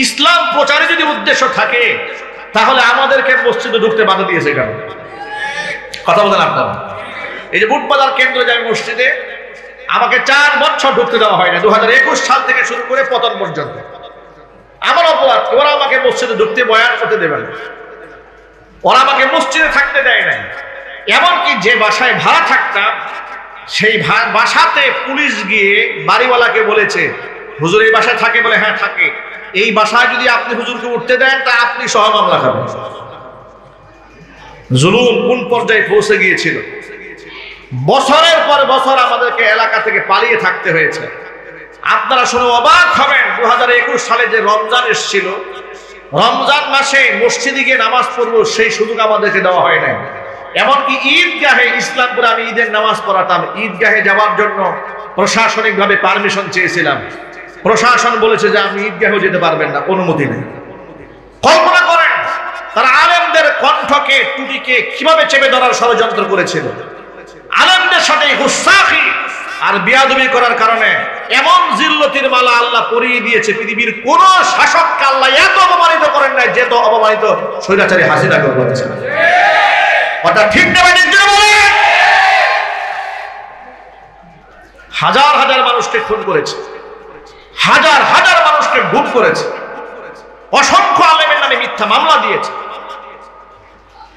ইসলাম প্রচারে যদি উদ্দেশ্য থাকে, তাহলে আমাদেরকে মসজিদে ঢুকতে বাধা দিয়েছে কেন? কথা বলেন আপনারা। এই যে বুটবাজার কেন্দ্র যায় মসজিদে, আমাকে 4 বছর ঢুকতে দেওয়া হয় না, 2021 সাল থেকে শুরু করে পতন পর্যন্ত। আমার অপরাধ, ওরা আমাকে মসজিদে ঢুকতে বয়ান করতে দেবে না, ওরা আমাকে মসজিদে থাকতে দেয় নাই। এমনকি যে বাসায় ভাড়া থাকতাম, সেই বাসাতে পুলিশ গিয়ে বাড়িওয়ালাকে বলেছে, হুজুর এই বাসায় থাকে বলে, হ্যাঁ থাকে। এই বাসায় যদি আপনি হুজুরকে উঠতে দেন তা আপনি সহ মামলা খাবেন। জুলুম কোন পর্যায়ে পৌঁছে গিয়েছিল। বছরের পর বছর আমাদেরকে এলাকা থেকে পালিয়ে থাকতে হয়েছে। আপনারা শুনে অবাক হবেন, 2021 সালে যে রমজান এসেছিল, রমজান মাসে মসজিদে গিয়ে নামাজ পড়বো সেই সুযোগ আমাদেরকে দেওয়া হয় নাই। এমনকি ঈদগাহে, ইসলামপুরে আমি ঈদের নামাজ পড়াতাম, ঈদগাহে যাওয়ার জন্য প্রশাসনিকভাবে পারমিশন চেয়েছিলাম। প্রশাসন বলেছে যে আপনি ঈদগাহেও যেতে পারবেন না, অনুমতি নেই। কল্পনা করেন তারা আলেমদের কণ্ঠকে, টুটিকে কিভাবে চেপে ধরার ষড়যন্ত্র করেছিল। আলেমদের সাথে গুস্তাখি আর বিয়াদবি করার কারণে এমন জিল্লতির মালা আল্লাহ পরিয়ে দিয়েছে, পৃথিবীর কোন শাসককে আল্লাহ এত অপমানিত করেন নাই যেত অপমানিত স্বৈরাচারী হাসিনাকে করেছে। কথা ঠিক না ঠিক না বলেন? হাজার হাজার মানুষকে খুন করেছে, হাজার হাজার মানুষকে গুম করেছে, অসংখ্য আলেমের নামে মিথ্যা মামলা দিয়েছে।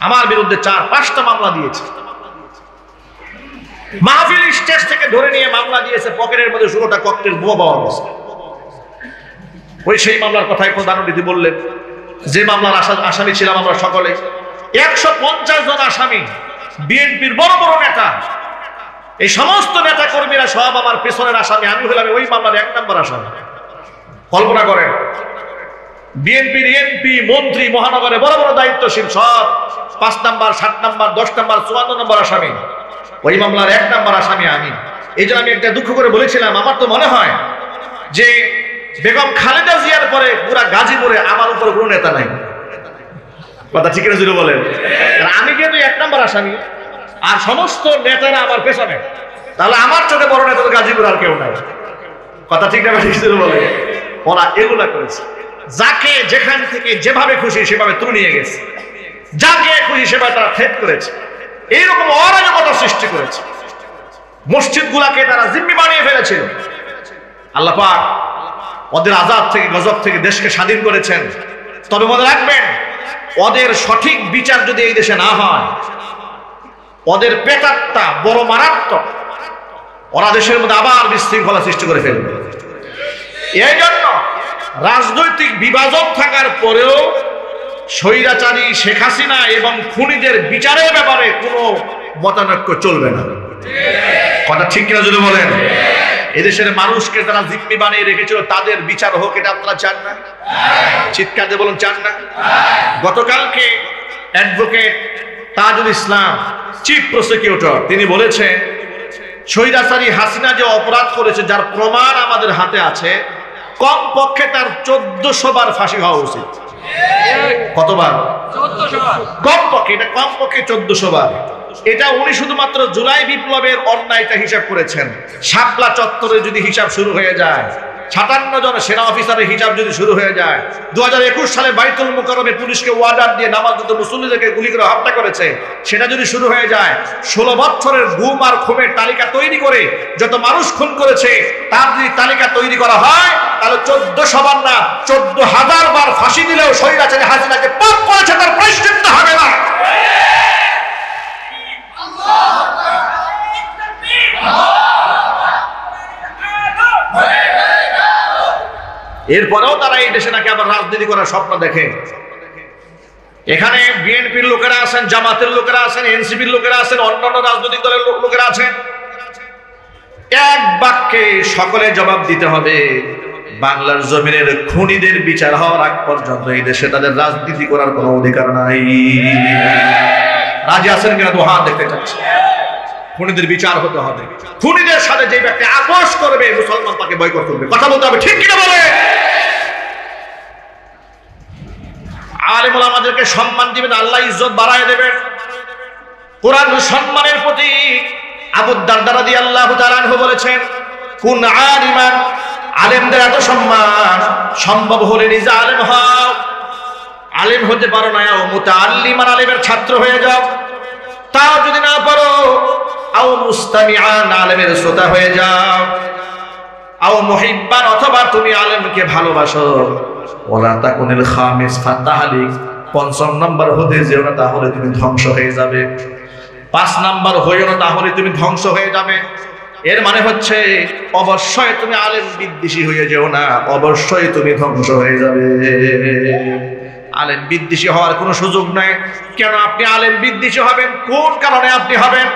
আমার বিরুদ্ধে 4-5টা মামলা দিয়েছে। মাহফিল স্টেজ থেকে ধরে নিয়ে মামলা দিয়েছে, পকেটের মধ্যে 16টা ককটেল বোমা পাওয়া গেছে। ওই সেই মামলার কথাই প্রধানমন্ত্রী বললেন, যে মামলার আসামি ছিলাম আমরা সকলে। 150 জন আসামি, বিএনপির বড় বড় নেতা, এই সমস্ত নেতা কর্মীরা সব আমার পেছনের আসামি। আমি হলাম ওই মামলার 1 নম্বর আসামি। কল্পনা করেন, বিএনপির এমপি, মন্ত্রী, মহানগরে বড় বড় দায়িত্বশীল সব 5 নম্বর, 7 নম্বর, 10 নম্বর, 54 নম্বর আসামি। ওই মামলার 1 নম্বর আসামি আমি। এই জন্য আমি একটা দুঃখ করে বলেছিলাম, আমার তো মনে হয় যে বেগম খালেদা জিয়ার পরে পুরা গাজীপুরে আমার উপর কোনো নেতা নাই। কথা ঠিক না জুড়ে বলেন? আমি কিন্তু 1 নম্বর আসামি আর সমস্ত নেতারা আমার পেছনে, তাহলে আমার চোখে বড় নেতা তো গাজীপুর আর কেউ নাই। কথা ঠিক না ঠিক জুড়ে বলেন? ওরা এগুলা করেছে, যাকে যেখান থেকে যেভাবে খুশি সেভাবে তুলে নিয়ে গেছে, যাকে খুশি সেভাবে তারা থেট করেছে, এইরকম অরাজকতা সৃষ্টি করেছে। মসজিদ গুলাকে তারা জিম্মি বানিয়ে ফেলেছিল। আল্লাহ পাক ওদের আযাব থেকে, গজব থেকে দেশকে স্বাধীন করেছেন। তবে মনে রাখবেন, ওদের সঠিক বিচার যদি এই দেশে না হয়, ওদের পেটাত্তা বড় মারাত্মক। ওরা দেশের মধ্যে আবার বিশৃঙ্খলা সৃষ্টি করে ফেলবে। এই জন্য রাজনৈতিক বিভাজন থাকার পরেও স্বৈরাচারী শেখ হাসিনা এবং খুনিদের বিচারের ব্যাপারে কোনো মতানৈক্য চলবে না। কথা ঠিক কিনা যদি বলেন? এদেশের মানুষকে তারা জিম্মি বানিয়ে রেখেছিল, তাদের বিচার হোক, এটা আপনারা চান না? চিৎকার দিয়ে বলুন, চান না? গতকালকে advocate Tajul Islam, chief prosecutor, তিনি বলেছেন স্বৈরাচারী হাসিনা যে অপরাধ করেছে, যার প্রমাণ আমাদের হাতে আছে, কমপক্ষে তার 1400 বার ফাঁসি হওয়া উচিত। কতবার? 1400 বার। কমপক্ষে, এটা কমপক্ষে 1400 বার। এটা উনি শুধুমাত্র জুলাই বিপ্লবের অন্যায়টা হিসাব করেছেন। শাপলা চত্বরে যদি হিসাব শুরু হয়ে যায়, 57 জন সেনা অফিসারের হিসাব যদি শুরু হয়ে যায়, 2021 সালে বাইতুল মুকাররমে পুলিশকে ওয়ার্ডার দিয়ে নামাজরত মুসল্লিদেরকে গুলি করে হত্যা করেছে, সেটা যদি শুরু হয়ে যায়, 16 বছরের গুম আর খুনের তালিকা তৈরি করে যত মানুষ খুন করেছে তার যদি তালিকা তৈরি করা হয়, তাহলে 1400 বার না 14,000 বার ফাঁসি দিলেও স্বৈরাচারী হাসিনাকে পাপ করেছে তার প্রায়শ্চিত্ত হবে না। এরপরেও তারা এই দেশে নাকি আবার রাজনীতি করার স্বপ্ন দেখে। এখানে বিএনপির লোকেরা আছেন, জামাতের লোকেরা আছেন, এনসিপির লোকেরা আছেন, অন্যান্য রাজনৈতিক দলের লোকেরা আছেন। এক বাক্যে সকলে জবাব দিতে হবে, বাংলার জমিনের খুনিদের বিচার হওয়ার আগ পর্যন্ত এই দেশে তাদের রাজনীতি করার কোনো অধিকার নাই। রাজি আছেন কিনা? তো হাত দেখতে চাচ্ছি। খুনিদের বিচার হতে হবে। খুনিদের সাথে যে ব্যক্তি আপোষ করবে, মুসলমান তাকে বয়কট করবে। কথা বলতে হবে, ঠিক কিনা বলে? আলেম ওলামাদেরকে সম্মান দিবেন, আল্লাহ ইজ্জত বাড়ায় দেবেন। কোরআন সম্মানের প্রতীক। আবু দারদা রাদিয়াল্লাহু তাআলা আনহু বলেছেন, কুন আলিমান, আলেমদের এত সম্মান, সম্ভব হলে নিজে আলেম হও। আলেম হতে পারো না, মুতাআল্লিমান, আলেমের ছাত্র হয়ে যাও। তাও যদি না পারো, আও মুস্তামিআন, আলেমের শ্রোতা হয়ে যাও। আও মুহিব্বান, অথবা তুমি আলেমকে ভালোবাসো। ওয়ালা তাকুনিল খামিস ফাতাহলিক, ৫ম নাম্বার হতে যেও না, তাহলে তুমি ধ্বংস হয়ে যাবে। ৫ নাম্বার হইও না, তাহলে তুমি ধ্বংস হয়ে যাবে। এর মানে হচ্ছে অবশ্যই তুমি আলেম বিদ্বেষী হয়ে যেও না, অবশ্যই তুমি ধ্বংস হয়ে যাবে। আলেম বিদ্বেষী হওয়ার কোনো সুযোগ নাই। কেন আপনি আলেম বিদ্বেষী হবেন? কোন কারণে আপনি হবেন?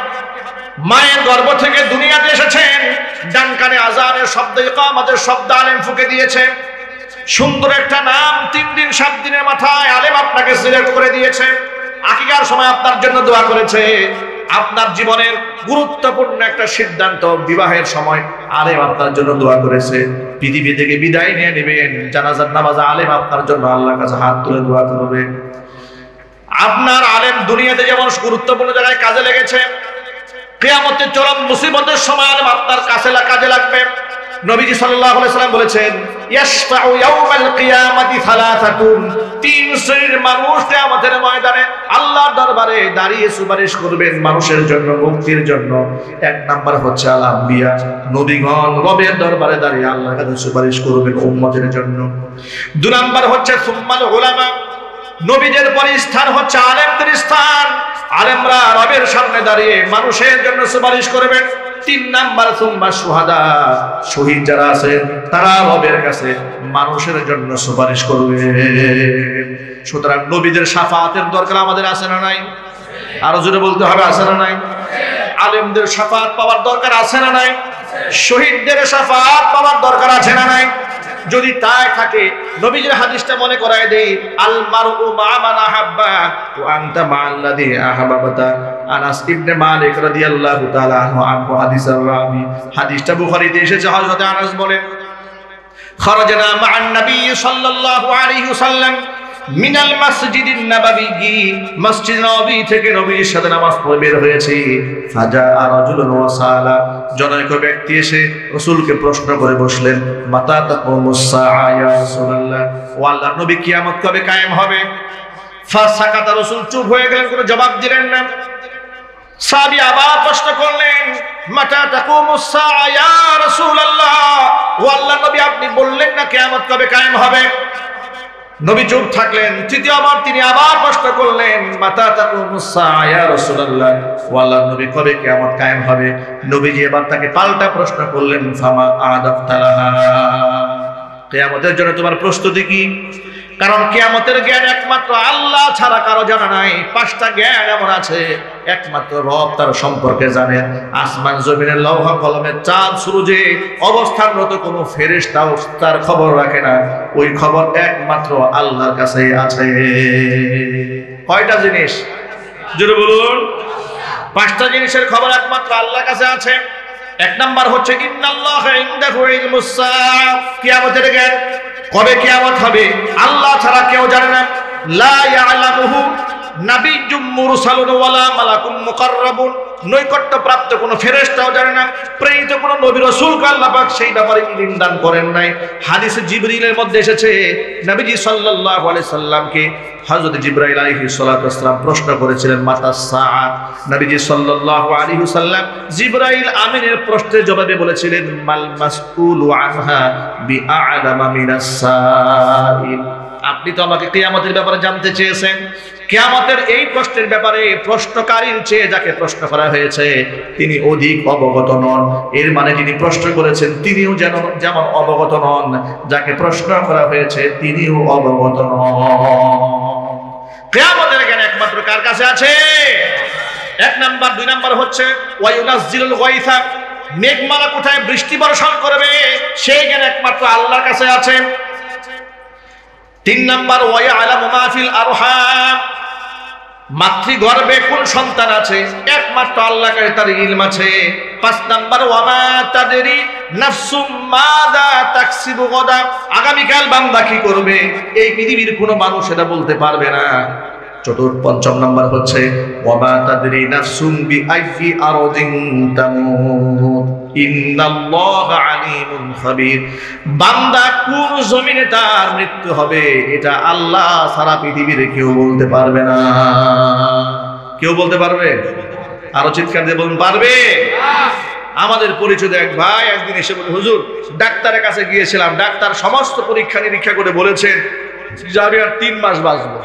মায়ের গর্ভ থেকে দুনিয়াতে এসেছেন, ডান কানে আযানের শব্দ, ইকামতের শব্দ আলেম ফুঁকে দিয়েছে। সুন্দর একটা নাম, 3 দিন 7 দিনের মাথায় আলেম আপনাকে সিলেক্ট করে দিয়েছে। আকিকার সময় আপনার জন্য দোয়া করেছে। আপনার জীবনের গুরুত্বপূর্ণ একটা সিদ্ধান্ত, বিবাহের সময় আলেম আপনার জন্য দোয়া করেছে। পৃথিবী থেকে বিদায় নিয়ে নেবেন, জানাজার নামাজে আলেম আপনার জন্য আল্লাহর কাছে হাত তুলে দোয়া করবে। আপনার আলেম দুনিয়াতে যেমন গুরুত্বপূর্ণ জায়গায় কাজে লেগেছে, কিয়ামতের চরম মুসিবতের সময় আলেম আপনার কাজে লাগবে। নবীজি সাল্লাল্লাহু আলাইহি সাল্লাম বলেছেন, ইয়াশফাউ ইয়াউমাল কিয়ামাতি সালাসাতুন, 3 শ্রেণীর মানুষ কিয়ামতের ময়দানে আল্লাহর দরবারে দাঁড়িয়ে সুপারিশ করবেন মানুষের জন্য, মুক্তির জন্য। 1 নাম্বার হচ্ছে আল আম্বিয়া, নবীগণ রবের দরবারে দাঁড়িয়ে আল্লাহর কাছে সুপারিশ করবেন উম্মতের জন্য। 2 নাম্বার হচ্ছে সুম্মাল উলামা, নবীদের পরে স্থান হচ্ছে আলেমদের স্থান। আলেমরা রবের সামনে দাঁড়িয়ে মানুষের জন্য সুপারিশ করবেন। 3 নাম্বার সুম্মা শুহাদা, শহীদ যারা আছেন তারা রবের কাছে মানুষের জন্য সুপারিশ করবে। সুতরাং নবীদের শাফাআতের দরকার আমাদের আছে না নাই? আরো জোরে বলতে হবে, আছে না নাই? আলেমদের শাফাআত পাওয়ার দরকার আছে না নাই? শহীদদের শাফাআত পাওয়ার দরকার আছে না নাই? যদি তাই থাকে, নবীজির হাদিসটা মনে করায় দেই, আল মারউ মা মান আহাব্বা ওয়া আনতা মা'আল্লাযী আহাব্বাতা। আনাস ইবনে মালিক রাদিয়াল্লাহু তাআলা আনহু হাদিসের রাবী। হাদিসটা বুখারীতে এসেছে। হযরত আনাস বলেন, খারাজনা মা'আন নবী সাল্লাল্লাহু আলাইহি ওয়াসাল্লাম মিনাল মসজিদিন নববী, মসজিদ নববী থেকে নবীর সাথে নামাজ পড়ে বের হয়েছে। ফাজা রাজুলুন ওয়াসালা, জনৈক ব্যক্তি এসে রাসূলকে প্রশ্ন করে বসলেন, মাতা তাকুমুস সাআ ইয়া রাসূলুল্লাহ, ও আল্লাহর নবী কিয়ামত কবে কায়েম হবে? ফাসাকাতা, রাসূল চুপ হয়ে গেলেন, কোনো জবাব দিলেন না। সাহাবী আবার প্রশ্ন করলেন, মাতা তাকুমুস সাআ ইয়া রাসূলুল্লাহ, ও আল্লাহর নবী আপনি বললেন না কিয়ামত কবে কায়েম হবে? নবী চুপ থাকলেন। তৃতীয়বার তিনি আবার প্রশ্ন করলেন, মাতা তাকুমুস সাআ ইয়া রাসূলুল্লাহ, ও আল্লাহর নবী কবে কিয়ামত কায়েম হবে? নবীজি এবার তাকে পাল্টা প্রশ্ন করলেন, ফামা আদাবতালাহা, কিয়ামতের জন্য তোমার প্রস্তুতি কি? কারণ কিয়ামতের জ্ঞান একমাত্র আল্লাহ ছাড়া কারো জানা নাই। 5টা জ্ঞান এমন আছে একমাত্র রব তার সম্পর্কে জানেন। আসমান জমিনের লৌহ কলমের চাঁদ সূর্যে অবস্থানরত কোনো ফেরেশতাও তার খবর রাখে না। ওই খবর একমাত্র আল্লাহর কাছে আছে। কয়টা জিনিস? জোরে বলুন। 5টা জিনিসের খবর একমাত্র আল্লাহর কাছে আছে। 1 নাম্বার হচ্ছে ইন্নাল্লাহা ইনদাহু ইলমুস সাআ, কিয়ামতের জ্ঞান, কবে কিয়ামত হবে আল্লাহ ছাড়া কেউ জানে না। লা ইয়ালামুহু নাবিয়্যুম মুরসালুন ওয়ালা মালাকুম মুকাররাবুন, নৈকট্য প্রাপ্ত কোনো ফেরেশতাও জানে না। প্রেরিত কোনো নবী রাসূলকে আল্লাহ পাক সেই ব্যাপারে ইলম দান করেন নাই। হাদিসে জিবরিলের মধ্যে এসেছে, নবীজি সাল্লাল্লাহু আলাইহি সাল্লামকে হযরত জিবরাইল আলাইহিস সালাতু ওয়াস সালাম প্রশ্ন করেছিলেন, মাতা সাআ। নবীজি সাল্লাল্লাহু আলাইহি সাল্লাম জিবরাইল আমিনের প্রশ্নের জবাবে বলেছিলেন, মাল মাসউলু আনহা বিআ'লামা মিনাস সাইল। আপনি তো আমাকে কিয়ামতের ব্যাপারে জানতে চেয়েছেন, কিয়ামতের এই প্রশ্নের ব্যাপারে প্রশ্নকারীর চেয়ে যাকে প্রশ্ন করা হয়েছে তিনি অধিক অবগত নন। এর মানে যিনি প্রশ্ন করেছেন তিনিও যেমন অবগত নন, যাকে প্রশ্ন করা হয়েছে তিনিও অবগত নন। কিয়ামতের জ্ঞান একমাত্র কার কাছে আছে? 1 নাম্বার। 2 নাম্বার হচ্ছে ওয়ায়ুনাজ্জিলুল গায়সা, মেঘমালা কোথায় বৃষ্টি বর্ষণ করবে সেই জ্ঞান একমাত্র আল্লাহর কাছে আছে। 3 নাম্বার ওয়ায়ালামু মা ফিল আরহাম, মাতৃগর্ভে কোন সন্তান আছে একমাত্র আল্লাহর কাছে তার ইলম আছে। 5 নাম্বার ওয়ামা তাদরি নাফসুম মাযা তাকসিবু গাদা, আগামীকাল বান্দা কি করবে এই পৃথিবীর কোনো মানুষ এটা বলতে পারবে না। 4 নাম্বার হচ্ছে ওয়ামা তাদরি নাফসুম বিআইয়ি আরদিন তামুত ইন্নাল্লাহা আলিমুন খাবীর, বান্দা কোন জমিনে তার মৃত্যু হবে এটা আল্লাহ সারা পৃথিবীর কেউ বলতে পারবে না। কেউ বলতে পারবে? আরো চিৎকার দিয়ে বলুন, পারবে? আমাদের পরিচিত এক ভাই একদিন এসে বলে, হুজুর ডাক্তারের কাছে গিয়েছিলাম, ডাক্তার সমস্ত পরীক্ষা নিরীক্ষা করে বলেছেন যে আমি আর 3 মাস বাঁচবো।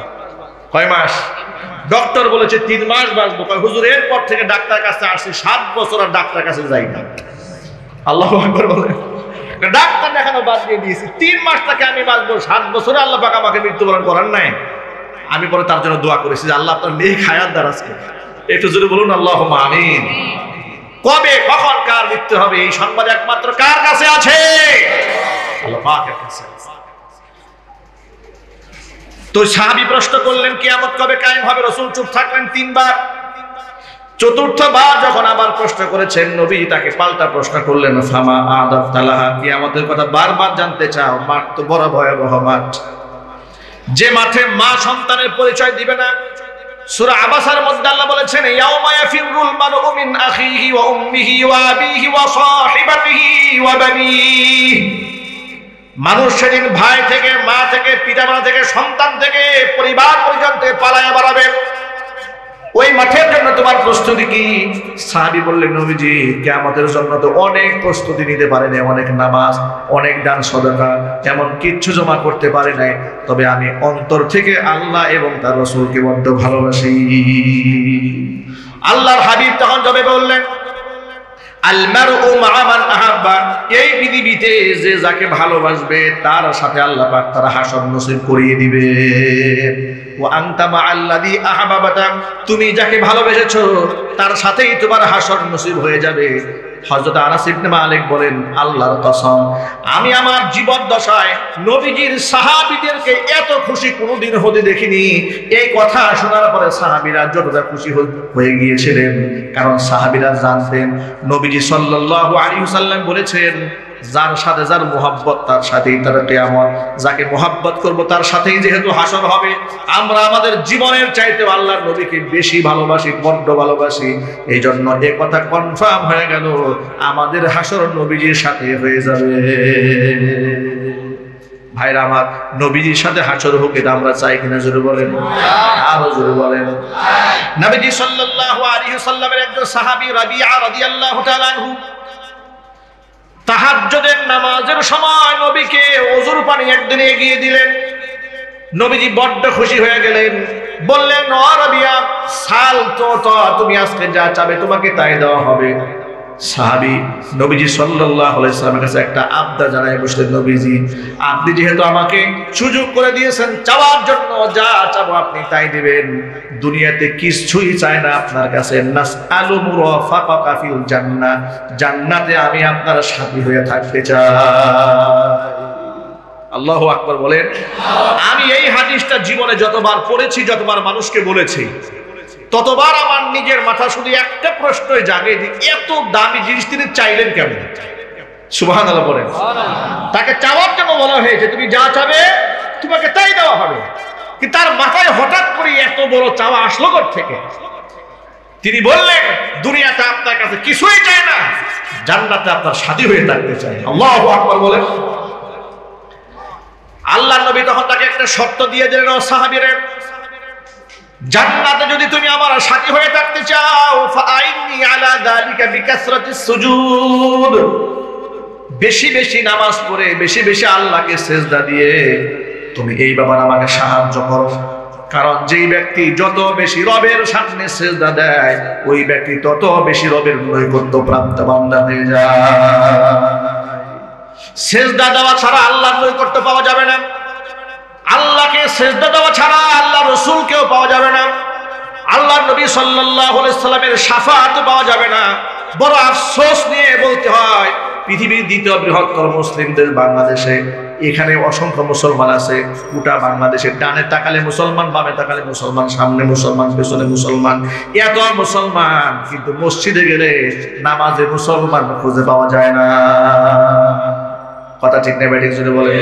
কয় মাস? ডক্টর বলেছে 3 মাস বাঁচবো। কয় হুজুর এরপর থেকে ডাক্তার কাছে আসছি 7 বছর আর ডাক্তার কাছে যাই না। আল্লাহু আকবার বলে। ডাক্তার দেখানো বাদ দিয়ে দিয়েছি, 3 মাস তাকে আমি বাঁচবো, 7 বছরে আল্লাহ পাক আমাকে মৃত্যুবরণ করার নাই। আমি পরে তার জন্য দোয়া করেছি যে আল্লাহ আপনার নেক হায়াত দারাজ করুন। একটু জোরে বলুন আল্লাহুম্মা আমিন। কবে কখন কার মৃত্যু হবে এই সংবাদ একমাত্র কার কাছে আছে? আল্লাহ পাকের কাছে। তো সাহাবী প্রশ্ন করলেন কিয়ামত কবে কায়েম হবে? রাসূল চুপ থাকলেন 3 বার। চতুর্থবার যখন আবার প্রশ্ন করেছেন, নবী তাকে পাল্টা প্রশ্ন করলেন, ফামা আদাত তালাহা, কিয়ামতের কথা বারবার জানতে চাও? মাঠ তো বড় ভয়াবহ মাঠ, যে মাঠে মা সন্তানের পরিচয় দিবে না। সূরা আবাসার মধ্যে আল্লাহ বলেছেন, ইয়াউমা ইয়াফিরুল মারউ মিন আখিহি ওয়া উম্মিহি ওয়া আবিহি ওয়া সাহিবাতিহি ওয়া বানিহি। মানুষ সেদিন ভাই থেকে, মা থেকে, পিতামাতা থেকে, সন্তান থেকে, পরিবার পরিজন থেকে পালায়া বেড়াবে। ওই মাঠের জন্য তোমার প্রস্তুতি কি? সাহাবী বললেন, নবীজি কিয়ামতের জন্য তো অনেক প্রস্তুতি নিতে পারে নাই, অনেক নামাজ, অনেক দান সদকা, এমন কিচ্ছু জমা করতে পারে নাই, তবে আমি অন্তর থেকে আল্লাহ এবং তার রাসূলকে বড্ড ভালোবাসি। আল্লাহর হাবিব তখন জবাবে বললেন, আল মারউ মা মান আহাব্বা, এই পৃথিবীতে যে যাকে ভালোবাসবে তার সাথে আল্লাহ পাক তার হাসর নসিব করিয়ে দিবে। ওয়া আনতা মা আল্লাযী আহাবাবাতা, তুমি যাকে ভালোবেসেছো তার সাথেই তোমার হাসর নসিব হয়ে যাবে। হযরত আনাস ইবনে মালিক বলেন, আল্লাহর কসম, আমি আমার জীবন দশায় নবীজির সাহাবীদেরকে এত খুশি কোনোদিন হতে দেখিনি। এই কথা শোনার পরে সাহাবীরা যতটা খুশি হয়ে গিয়েছিলেন, কারণ সাহাবীরা জানতেন নবীজি সাল্লাল্লাহু আলাইহি ওয়াসাল্লাম বলেছেন, যার সাথে যার মোহাব্বত তার সাথেই তার কিয়ামত, যাকে মোহাব্বত করব তার সাথেই যেহেতু হাসর হবে, আমরা আমাদের জীবনের চাইতে আল্লাহর নবীকে বেশি ভালোবাসি, বড্ড ভালোবাসি। এই জন্য এ কথা কনফার্ম হয়ে গেল, আমাদের হাসর নবীজির সাথে হয়ে যাবে। ভাইরা আমার, নবীজির সাথে হাসর হোক এটা আমরা চাই কিনা? জোরে বলেন, আরো জোরে বলেন। নবীজি সাল্লাল্লাহু আলাইহি ওয়াসাল্লামের একজন সাহাবী রাবিআ রাদিয়াল্লাহু তাআলা আনহু তাহাজ্জুদের নামাজের সময় নবীকে ওযুর পানি একদিন এগিয়ে দিলেন। নবীজি বড্ড খুশি হয়ে গেলেন, বললেন, ও রাবিয়া, সাল তো, তুমি আজকে যা চাবে তোমাকে তাই দেওয়া হবে। সাহাবী নবীজি সাল্লাল্লাহু আলাইহি ওয়াসাল্লামের কাছে একটা আবদার জানায় বসলেন, নবীজি আপনি যেহেতু আমাকে সুযোগ করে দিয়েছেন চাওয়ার জন্য, যা চাবো আপনি তাই দিবেন, দুনিয়াতে কিছুই চাই না আপনার কাছে। নাসআলু মুরাফাকাকা ফিল জান্নাহ, জান্নাতে আমি আপনার সাথী হয়ে থাকতে চাই। আল্লাহু আকবার বলেন। আমি এই হাদিসটা জীবনে যতবার পড়েছি, যতবার মানুষকে বলেছি, ততবার আমার নিজের মাথা শুধু একটা প্রশ্নই জাগে যে এত দামি জিনিস তিনি চাইলেন কেমন? সুবহানাল্লাহ বলেন। তাকে চাওয়ার জন্য বলা হয়েছে, তুমি যা চাবে তোমাকে তাই দেওয়া হবে, কিন্তু তার মাথায় হঠাৎ করে এত বড় চাওয়া আসলো কোথা থেকে? তিনি বললেন, দুনিয়াতে আপনার কাছে কিছুই চাই না, জান্নাতে আপনার সাথী হয়ে থাকতে চাই। আল্লাহু আকবার বলেন। আল্লাহর নবী তখন তাকে একটা শর্ত দিয়ে দিলেন, ও সাহাবীরা, জান্নাতে যদি তুমি আমার সাথী হয়ে থাকতে চাও, ফাআইনি আলা যালিকা বিকাসরাতিস সুজুদ, বেশি বেশি নামাজ পড়ে, বেশি বেশি আল্লাহকে সিজদা দিয়ে তুমি এই ব্যাপারে আমাকে সাহায্য করো। কারণ যেই ব্যক্তি যত বেশি রবের সামনে সিজদা দেয়, ওই ব্যক্তি তত বেশি রবের নৈকট্য প্রাপ্ত বান্দা হয়ে যায়। সিজদা দেওয়া ছাড়া আল্লাহর নৈকট্য পাওয়া যাবে না, আল্লাহকে সিজদা দেওয়া ছাড়া আল্লাহ রাসূলকেও পাওয়া যাবে না, আল্লাহর নবী সাল্লাল্লাহু আলাইহি সাল্লামের শাফাআত পাওয়া যাবে না। বড় আফসোস নিয়ে বলতে হয়, পৃথিবীর দ্বিতীয় বৃহত্তর মুসলিম দেশ বাংলাদেশে, এখানে অসংখ্য মুসলমান আছে। গোটা বাংলাদেশে ডানে তাকালে মুসলমান, বামে তাকালে মুসলমান, সামনে মুসলমান, পেছনে মুসলমান, এত মুসলমান, কিন্তু মসজিদে গেলে নামাজে মুসলমান খুঁজে পাওয়া যায় না। কথা ঠিক না ব্যাটিং যদি বলে?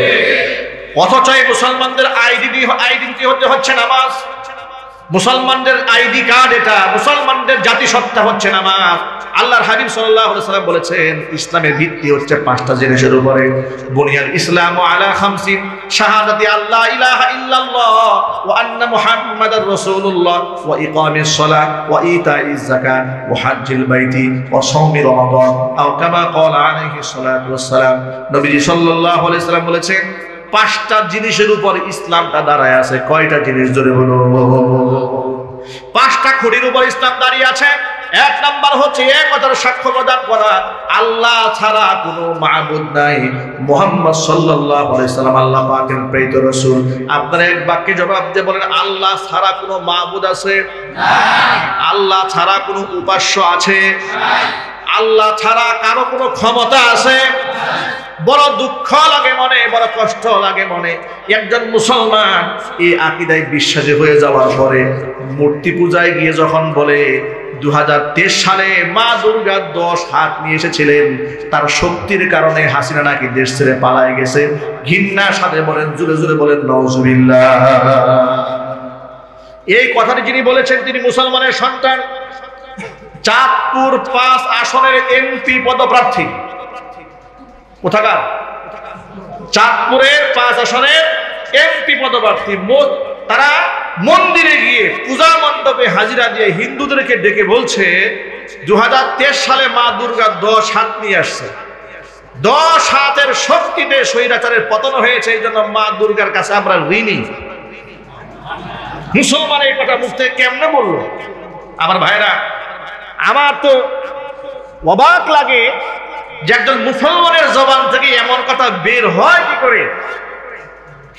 অথচ এই মুসলমানদের আইডেন্টি হচ্ছে নামাজ, মুসলমানদের আইডি কার্ড এটা, মুসলমানদের জাতিসত্তা হচ্ছে নামাজ। আল্লাহর হাবিব সাল্লাল্লাহু আলাইহি ওয়াসাল্লাম বলেছেন, ইসলামের ভিত্তি হচ্ছে 5টা জিনিসের উপরে। বুনিয়াল ইসলামু আলা খামসিন, শাহাদাতি আল্লা ইলাহা ইল্লাল্লাহ ওয়া আন্না মুহাম্মাদার রাসূলুল্লাহ ওয়া ইকামিস সালাহ ওয়া ইতাইজ যাকাত ওয়া হজ্জিল বাইতি ওয়া সাওমি রমাদান, আও কামা ক্বালা আলাইহিস সালাতু ওয়াস সালাম। নবীজি সাল্লাল্লাহু আলাইহি ওয়াসাল্লাম বলেছেন, 5টা জিনিসের উপর ইসলামটা দাঁড়ায় আছে। কয়টা জিনিস? জোরে বলো। 5টা খুঁটির উপর ইসলাম দাঁড়িয়ে আছে। এক নাম্বার হচ্ছে এক কথার সাক্ষ্য প্রদান করা আল্লাহ ছাড়া কোনো মাবুদ নাই, মুহাম্মদ সাল্লাল্লাহু আলাইহি সাল্লাম আল্লাহ পাকের প্রেরিত রাসূল। আপনারা এক বাক্যে জবাব দিয়ে বলেন, আল্লাহ ছাড়া কোনো মাবুদ আছে? নাই। আল্লাহ ছাড়া কোনো উপাস্য আছে? নাই। আল্লাহ ছাড়া কারো কোনো ক্ষমতা আছে? বড় দুঃখ লাগে মনে, বড় কষ্ট লাগে মনে। একজন মুসলমান এই আকীদায় বিশ্বাসী হয়ে যাওয়ার পরে মূর্তি পূজায় গিয়ে যখন বলে 2023 সালে মা দুর্গা 10 হাত নিয়ে এসেছিলেন, তার শক্তির কারণে হাসিনা নাকি দেশ ছেড়ে পালায় গেছে, ঘৃণার সাথে বলেন, জোরে জোরে বলেন নাউজুবিল্লাহ। এই কথাটি যিনি বলেছেন তিনি মুসলমানের সন্তান, চাঁদপুর 5 আসনের এমপি পদপ্রার্থী। কোথাকার? চাঁদপুরের 5 আসনের এমপি পদপ্রার্থী। তারা মন্দিরে গিয়ে পূজা মণ্ডপে হাজিরা দিয়ে হিন্দুদেরকে ডেকে বলছে 2023 সালে মা দুর্গা 10 হাত নিয়ে আসছে, 10 হাতের শক্তিতে স্বৈরাচারের পতন হয়েছে, এই জন্য মা দুর্গার কাছে আমরা ঋণী। মুসলমান এই কথা মুখ থেকে কেমনে বললো? আমার ভাইরা, আমার তো অবাক লাগে যে একজন মুসলমানের জবান থেকে এমন কথা বের হয় কি করে?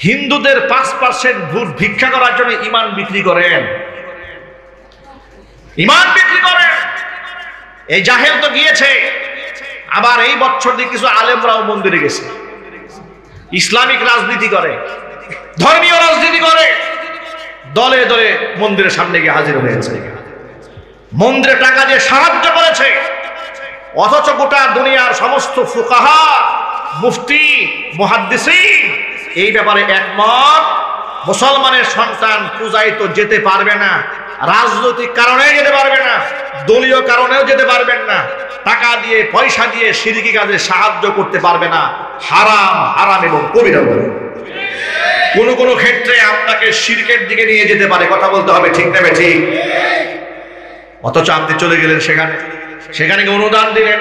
হিন্দুদের 5% ভোট ভিক্ষা করার জন্য ইমান বিক্রি করেন, ইমান বিক্রি করেন। এই জাহেল তো গিয়েছে, আবার এই বছর দিয়ে কিছু আলেমরাও মন্দিরে গেছে, ইসলামিক রাজনীতি করে, ধর্মীয় রাজনীতি করে, দলে দলে মন্দিরের সামনে গিয়ে হাজির হয়েছে, মন্দিরে টাকা দিয়ে সাহায্য করেছে। অথচ গোটা দুনিয়ার সমস্ত ফুকাহা, মুফতি, মুহাদ্দিসিন এই ব্যাপারে একমত, মুসলমানের সন্তান পূজায় তো যেতে পারবে না, রাজনৈতিক কারণে যেতে পারবে না, দলীয় কারণেও যেতে পারবেন না, টাকা দিয়ে পয়সা দিয়ে শিরকি কাজে সাহায্য করতে পারবে না। হারাম, হারাম এবং কবিরা বলে। কোন কোন ক্ষেত্রে আপনাকে শিরকের দিকে নিয়ে যেতে পারে, কথা বলতে হবে, ঠিক নেবে ঠিক। অথচ আপনি চলে গেলেন সেখানে, সেখানে অনুদান দিলেন।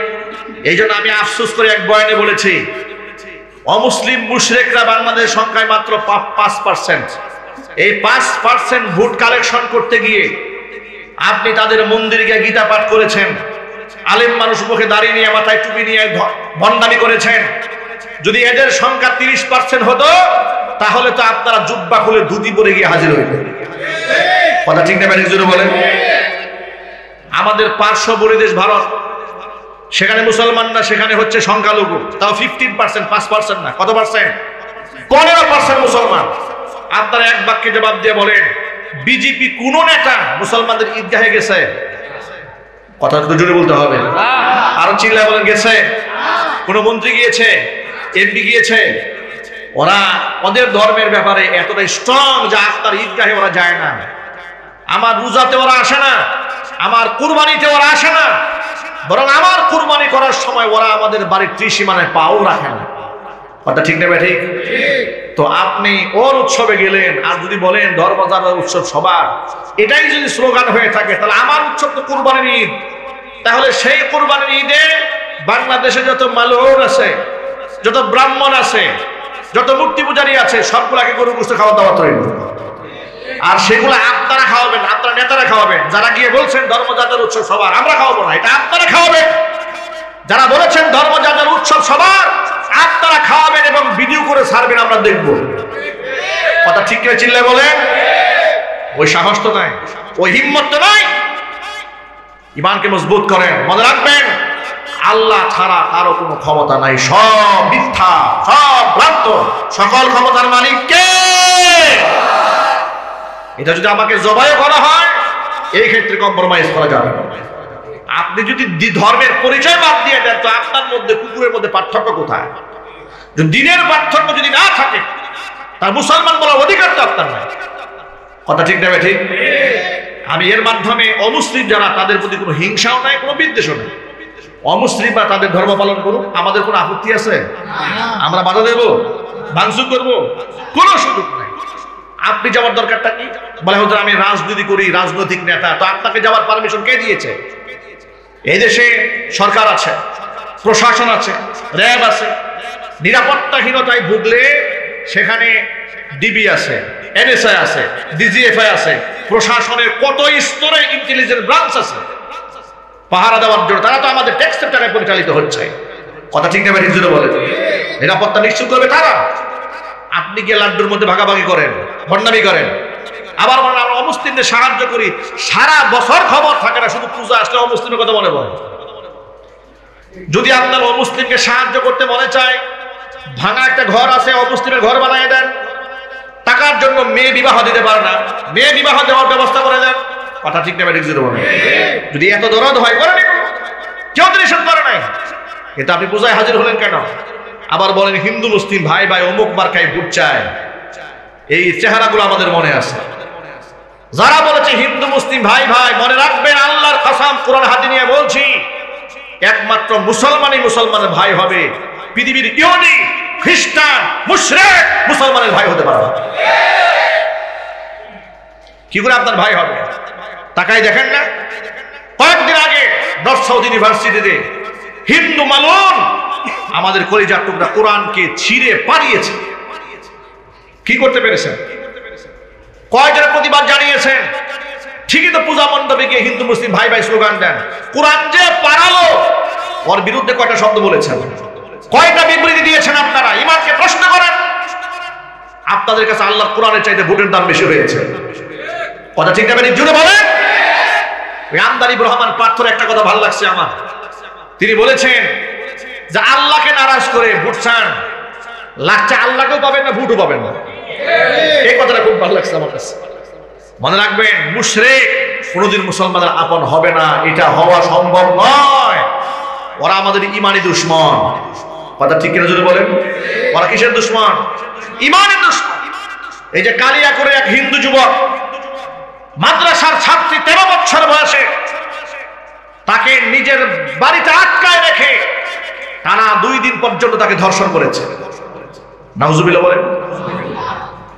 এই জন্য আমি আফসোস করে এক বয়ানে বলেছি, অমুসলিম মুশরিকরা বাংলাদেশ সংখ্যায় মাত্র 5%। এই 5% ভোট কালেকশন করতে গিয়ে আপনি তাদের মন্দিরে গিয়ে গীতা পাঠ করেছেন, আলেম মানুষ মুখে দাঁড়িয়ে নিয়ে মাথায় টুপি নিয়ে ভণ্ডামি করেছেন। যদি এদের সংখ্যা 30% হতো তাহলে তো আপনারা জুব্বা খুলে ধুতি পরে গিয়ে হাজির হইতেন। কথা ঠিক না ব্যাটিক জোরে বলেন? আমাদের পার্শ্ববর্তী দেশ ভারত, সেখানে মুসলমান না, সেখানে হচ্ছে সংখ্যালঘু, তাও 15%, 5% না, কত পার্সেন্ট? 15% মুসলমান। আপনারা এক বাক্যে জবাব দিয়ে বলেন, বিজেপি কোন নেতা মুসলমানদের ঈদগাহে গেছে? কথা তো জোরে বলতে হবে, আরো চিল্লায় বলেন গেছে? কোন মন্ত্রী গিয়েছে? এমপি গিয়েছে? ওরা ওদের ধর্মের ব্যাপারে এতটাই স্ট্রং যে আপনার ঈদগাহে ওরা যায় না, আমার রোজাতে ওরা আসে না, আমার কুরবানিতে ওরা আসে না, বরং আমার কুরবানি করার সময় ওরা আমাদের বাড়ির ত্রিসীমানায় পাও রাখে না। কথা ঠিক নেবে ঠিক? তো আপনি ওর উৎসবে গেলেন, আর যদি বলেন ধর্মযাত্রার উৎসব সবার, এটাই যদি স্লোগান হয়ে থাকে, তাহলে আমার উৎসব তো কুরবানির ঈদ। তাহলে সেই কুরবানির ঈদে বাংলাদেশে যত মালহর আছে, যত ব্রাহ্মণ আছে, যত মূর্তি পূজারী আছে, সবগুলাকে গরু গোশত খাওয়া দাওয়া তৈরি, আর সেগুলো আপনারা খাওয়াবেন, আপনারা নেতারা খাওয়াবেন। যারা গিয়ে বলছেন ধর্মযাত্রার উৎসব সবার, আমরা খাওয়াবো না, এটা আপনারা খাওয়াবেন। যারা বলেছেন ধর্মযাত্রার উৎসব সবার, আপনারা খাওয়াবেন এবং ভিডিও করে ছাড়বেন, আমরা দেখব। কথা ঠিক করে চিল্লায় বলেন? ওই সাহস তো নাই, ওই হিম্মত তো নাই। ইমানকে মজবুত করেন, মনে রাখবেন আল্লাহ ছাড়া কারো কোনো ক্ষমতা নাই, সব মিথ্যা, সব ভ্রান্ত, সকল ক্ষমতার মালিক কে? এটা যদি আমাকে জবাই করা হয়, এই ক্ষেত্রে কম্প্রোমাইজ করা যাবে না। আপনি যদি ধর্মের পরিচয় বাদ দিয়ে দেন, তো আপনার মধ্যে কুকুরের মধ্যে পার্থক্য কোথায়? যদি দিনের পার্থক্য যদি না থাকে, তার মুসলমান বলার অধিকার তো আপনার নাই। কথা ঠিক নেবে ঠিক? আমি এর মাধ্যমে অমুসলিম যারা, তাদের প্রতি কোনো হিংসাও নাই, কোনো বিদ্বেষও নাই। অমুসলিমরা তাদের ধর্ম পালন করুক, আমাদের কোনো আপত্তি আছে? আমরা বাধা দেব, ভাঙচুর করবো? কোনো সুযোগ নাই। আপনি যাওয়ার দরকারটা কি? বলে হতো আমি রাজনীতি করি, রাজনৈতিক নেতা, তো আপনাকে যাওয়ার পারমিশন কে দিয়েছে? এই দেশে সরকার আছে, প্রশাসন আছে, র্যাব আছে। নিরাপত্তাহীনতায় ভুগলে সেখানে ডিবি আছে, এনএসআই আছে, ডিজিএফআই আছে, প্রশাসনের কত স্তরে ইন্টেলিজেন্স ব্রাঞ্চ আছে। পাহারা দেওয়ার জন্য। তারা তো আমাদের ট্যাক্সের টাকায় পরিচালিত হচ্ছে। কথা ঠিক নেবে ঠিক বলে, নিরাপত্তা নিশ্চিত করবে তারা। আপনি গিয়ে লাড্ডুর মধ্যে ভাগাভাগি করেন, বন্ডামি করেন, আবার বলেন আমরা অমুসলিমদের সাহায্য করি। সারা বছর খবর থাকে না, শুধু পূজা আসলে অমুসলিমের কথা মনে পড়ে। যদি আপনার অমুসলিমকে সাহায্য করতে মনে চায়, ভাঙা একটা ঘর আছে, অমুসলিমের ঘর বানিয়ে দেন। টাকার জন্য মেয়ে বিবাহ দিতে পারে না, মেয়ে বিবাহ দেওয়ার ব্যবস্থা করে দেন। কথা ঠিক নেবে ঠিক বলে, যদি এত দরদ হয় করেন, কেউ তো নিষেধ করে নাই। এটা আপনি পূজায় হাজির হলেন কেন? আবার বলেন হিন্দু মুসলিম ভাই ভাই অমুক মার্কায় ভোট চায়। এই চেহারাগুলো আমাদের মনে আছে। যারা বলেছে হিন্দু মুসলিম ভাই ভাই, মনে রাখবেন আল্লাহর কসম কোরআন হাতে নিয়ে বলছি, একমাত্র মুসলমানই মুসলমানের ভাই হবে। পৃথিবীর ইহুদি খ্রিস্টান মুশরিক মুসলমানের ভাই হতে পারে। কি করে আপনার ভাই হবে? তাকাই দেখেন না, কয়েকদিন আগে নর্থ সাউথ ইউনিভার্সিটিতে হিন্দু মালুন আমাদের কলিজার টুকরা কোরআনকে ছিঁড়ে পাড়িয়েছে। কি করতে পেরেছেন? কয়জন প্রতিবাদ জানিয়েছেন? ঠিকই তো পূজা মণ্ডপে গিয়ে হিন্দু মুসলিম ভাই ভাই স্লোগান দেন। কোরআন যে পারালো, ওর বিরুদ্ধে কয়টা শব্দ বলেছেন, কয়টা বিবৃতি দিয়েছেন? আপনারা ইমানকে প্রশ্ন করেন। আপনাদের কাছে আল্লাহর কোরআনের চাইতে ভোটের দাম বেশি হয়েছে। কথা ঠিক না? জুড়ে বলেন। আমদানি রহমান পার্থর একটা কথা ভালো লাগছে আমার। তিনি বলেছেন যে আল্লাহকে নারাজ করে ভোট চান, লাগছে আল্লাহকেও পাবেন না, ভোটও পাবেন না। এই কথাটা খুব ভালো লাগছে আমার কাছে। মনে রাখবেন, মুশরিক কোনোদিন মুসলমানের আপন হবে না, এটা হওয়া সম্ভব নয়। ওরা আমাদের ইমানি দুশমন। কথা ঠিক কিনা যদি বলেন? ওরা কিসের দুশমন? ইমানের দুশমন। এই যে কালিয়া করে এক হিন্দু যুবক, মাদ্রাসার ছাত্রী 13 বছর বয়সে, তাকে নিজের বাড়িতে আটকায় রেখে টানা 2 দিন পর্যন্ত তাকে ধর্ষণ করেছে। নাউজুবিল্লাহ বলেন।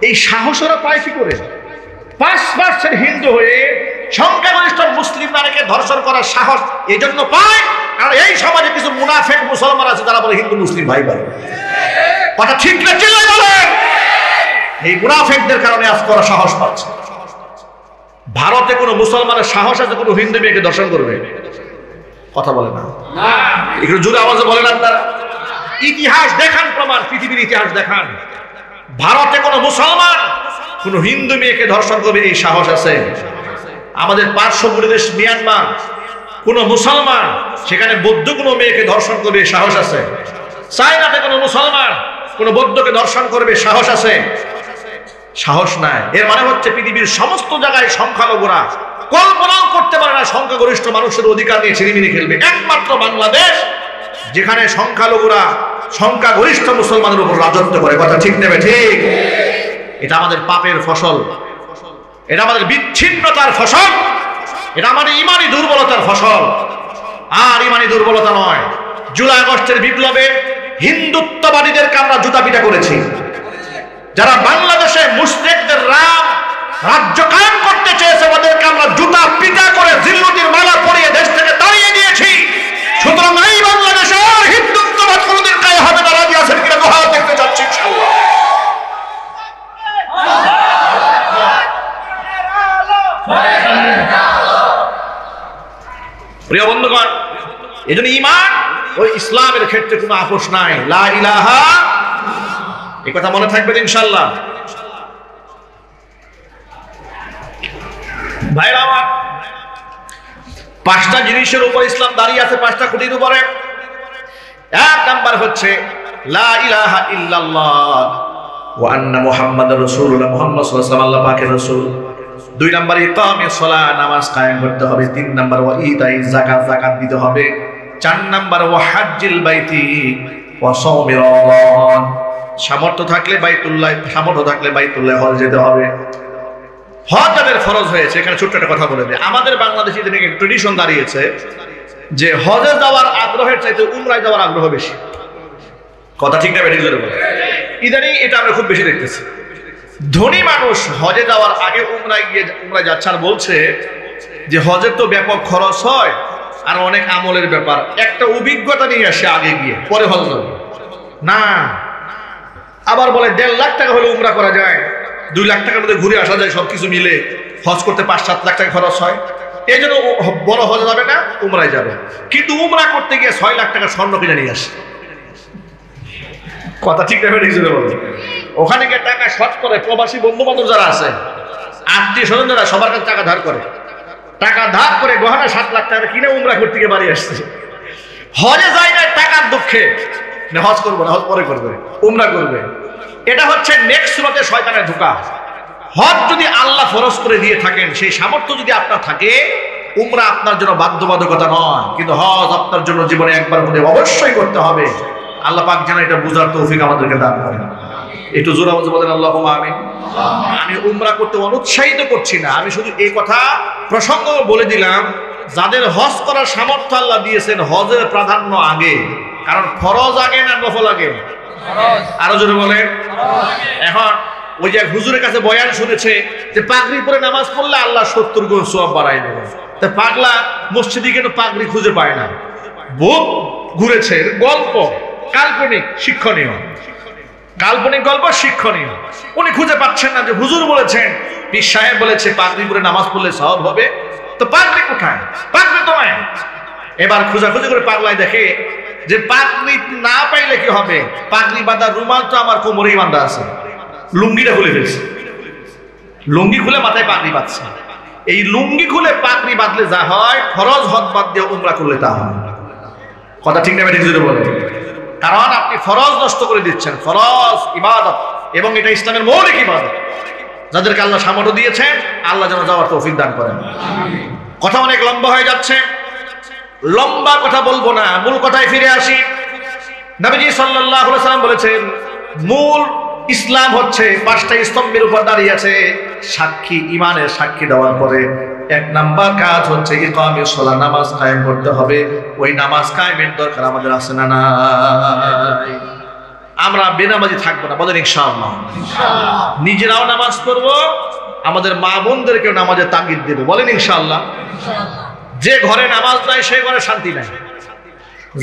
এই সাহস ওরা পায় কি করে? 5% হিন্দু হয়ে সংখ্যাগরিষ্ঠ মুসলিম নারীকে ধর্ষণ করার সাহস এই জন্য পায় কারণ এই সমাজে কিছু মুনাফিক মুসলমান আছে যারা বলে হিন্দু মুসলিম ভাই ভাই। কথা ঠিক না? চিল্লায় বলেন। এই মুনাফিকদের কারণে আজ করা সাহস পাচ্ছে। ভারতে কোনো মুসলমানের সাহস আছে কোনো হিন্দু মেয়েকে ধর্ষণ করবে? কথা বলে না। একটু জোরে আওয়াজে বলেন আপনারা। ইতিহাস দেখান, প্রমাণ, পৃথিবীর ইতিহাস দেখান। ভারতে কোনো মুসলমান কোনো হিন্দু মেয়েকে ধর্ষণ করবে এই সাহস আছে? আমাদের পার্শ্ববর্তী দেশ মিয়ানমার, কোনো মুসলমান সেখানে বৌদ্ধ কোনো মেয়েকে ধর্ষণ করবে সাহস আছে? চায়নাতে কোনো মুসলমান কোনো বৌদ্ধকে ধর্ষণ করবে সাহস আছে? সাহস নাই। এর মানে হচ্ছে পৃথিবীর সমস্ত জায়গায় সংখ্যালঘুরা কল্পনাও করতে পারে না সংখ্যাগরিষ্ঠ মানুষের অধিকার নিয়ে ছিনিমিনি খেলবে। একমাত্র বাংলাদেশ যেখানে সংখ্যালঘুরা সংখ্যাগরিষ্ঠ মুসলমানের উপর রাজত্ব করে। কথা ঠিক নেবে ঠিক? এটা আমাদের পাপের ফসল, এটা আমাদের বিচ্ছিন্নতার ফসল, এটা আমাদের ইমানি দুর্বলতার ফসল। আর ইমানি দুর্বলতা নয়। জুলাই আগস্টের বিপ্লবে হিন্দুত্ববাদীদেরকে আমরা জুতা পিটা করেছি। যারা বাংলাদেশে মুশরিকদের রাজ্য কায়েম করতে চেয়েছে ওদেরকে আমরা জুতা পিটা করে জিল্লুতির মালা পরিয়ে দেশ থেকে তাড়িয়ে দিয়েছি। সুতরাং এই বাংলাদেশে হিন্দুত্ববাদ কোনদিন কায়ে হবে না। রাজি আছেন কিনা? দোহা দেখতে যাচ্ছি ইনশাআল্লাহ। প্রিয় বন্ধুগণ, এজন্য ঈমান ও ইসলামের ক্ষেত্রে কোনো আপোষ নাই। লা ইলাহা, এই কথা মনে থাকবে ইনশাআল্লাহ। ভাইরা আমার, 5টা জিনিসের উপর ইসলাম দাঁড়িয়ে আছে, 5টা খুঁটির উপরে। 1 নাম্বার হচ্ছে লা ইলাহা ইল্লাল্লাহ ওয়া আন্না মুহাম্মাদুর রাসূলুল্লাহ, মুহাম্মদ সাল্লাল্লাহু আলাইহি ওয়াসাল্লাম আল্লাহ পাকের রাসূল। 2 নাম্বার ইকামিস সালাহ, নামাজ কায়েম করতে হবে। 3 নাম্বার ওয়া ইতাই যাকাত, যাকাত দিতে হবে। 4 নাম্বার ওয়া হাজ্জিল বাইতি ওয়া সাওমি রমাদান, সামর্থ্য থাকলে বাইতুল্লাহ হজ যেতে হবে। হজ যাদের ফরজ হয়েছে, এখানে ছোট্ট একটা কথা বলে দিই, আমাদের বাংলাদেশে ট্রেডিশন দাঁড়িয়েছে যে হজে যাওয়ার আগ্রহের চাইতে উমরায় যাওয়ার আগ্রহ বেশি। কথা ঠিক না? ইদানিং এটা আমরা খুব বেশি দেখতেছি। ধনী মানুষ হজে যাওয়ার আগে উমরায় যাচ্ছে আর বলছে যে হজের তো ব্যাপক খরচ হয় আর অনেক আমলের ব্যাপার, একটা অভিজ্ঞতা নিয়ে আসে আগে গিয়ে পরে হজ যাবে না। আবার বলে 1.5 লাখ টাকা হলে উমরা করা যায়, 2 লাখ টাকার মধ্যে ঘুরে আসা যায়, সবকিছু মিলে হজ করতে 5-7 লাখ টাকা খরচ হয়। এই জন্য বড় হজে যাবে না, উমরায় যাবে। কিন্তু উমরা করতে গিয়ে 6 লাখ টাকা স্বর্ণ কিনে নিয়ে আসে। কথা ঠিক না ঠিক বলো? ওখানে গিয়ে টাকা শর্ট করে প্রবাসী বন্ধু বান্ধব যারা আছে, আত্মীয় স্বজন যারা, সবার কাছে টাকা ধার করে, গহনা 7 লাখ টাকা কিনে উমরা করতে গিয়ে বাড়ি আসছে। হজে যায় না টাকার দুঃখে, হজ করবো না, হজ পরে করবে, উমরা করবে। এটা হচ্ছে নেক্সট সুরতে শয়তানের ধোঁকা। হজ যদি আল্লাহ ফরজ করে দিয়ে থাকেন, সেই সামর্থ্য যদি আপনার থাকে, উমরা আপনার জন্য বাধ্যবাধকতা নয়, কিন্তু হজ আপনার জন্য জীবনে একবার মধ্যে অবশ্যই করতে হবে। আল্লাহ পাক যেন এটা বুঝার তৌফিক আমাদেরকে দান করেন। একটু জোরে আওয়াজে বলেন আল্লাহুম্মা আমিন। আমি উমরা করতে অনুৎসাহিত করছি না, আমি শুধু এই কথা প্রসঙ্গ বলে দিলাম, যাদের হজ করার সামর্থ্য আল্লাহ দিয়েছেন, হজের প্রাধান্য আগে। কারণ ফরজ আগে না নফল আগে? আরো জোরে বলেন। এখন ওই যে হুজুরের কাছে বয়ান শুনেছে যে পাগড়ি পরে নামাজ পড়লে আল্লাহ 70 গুণ সওয়াব বাড়ায় দেবে। তা পাগলা মসজিদে কেন পাগড়ি খুঁজে পায় না? বহুত ঘুরেছে, গল্প কাল্পনিক, শিক্ষণীয়, কাল্পনিক গল্প শিক্ষণীয়। উনি খুঁজে পাচ্ছেন না যে হুজুর বলেছেন, পীর সাহেব বলেছে পাগড়ি পরে নামাজ পড়লে সওয়াব হবে, তো পাগড়ি কোথায়? পাগড়ি তো নাই। এবার খোঁজাখুঁজি করে পাগলায় দেখে যে পাগড়ি না পাইলে কি হবে, পাগড়ি বাঁধা রুমাল তো আমার কোমরেই বাঁধা আছে, লুঙ্গিটা খুলে ফেলছে, লুঙ্গি খুলে মাথায় পাগড়ি বাঁধছে। এই লুঙ্গি খুলে পাগড়ি বাঁধলে যা হয়, ফরজ হজ বাদ দিয়ে উমরা করলে তা হয়। কথা ঠিক না ঠিক যদি বলে? কারণ আপনি ফরজ নষ্ট করে দিচ্ছেন। ফরজ ইবাদত, এবং এটা ইসলামের মৌলিক ইবাদত। যাদেরকে আল্লাহ সামর্থ্য দিয়েছেন, আল্লাহ যেন যাওয়ার তৌফিক দান করেন। কথা অনেক লম্বা হয়ে যাচ্ছে, লম্বা কথা বলবো না, মূল কথায় ফিরে আসি। নবীজি সাল্লাল্লাহু আলাইহি ওয়াসাল্লাম বলেছেন, মূল ইসলাম হচ্ছে 5টা স্তম্ভের উপর দাঁড়িয়ে আছে। সাক্ষী, ইমানের সাক্ষী দেওয়ার পরে 1 নাম্বার কাজ হচ্ছে ইকামিস সালাত, নামাজ কায়েম করতে হবে। ওই নামাজ কায়েমের দরকার আমাদের আছে না নাই? আমরা বেনামাজি থাকবো না, বলেন ইনশাআল্লাহ। নিজেরাও নামাজ পড়বো, আমাদের মা বোনদেরকেও নামাজের তাগিদ দেব, বলেন ইনশাআল্লাহ। যে ঘরে নামাজ নাই সেই ঘরে শান্তি নাই,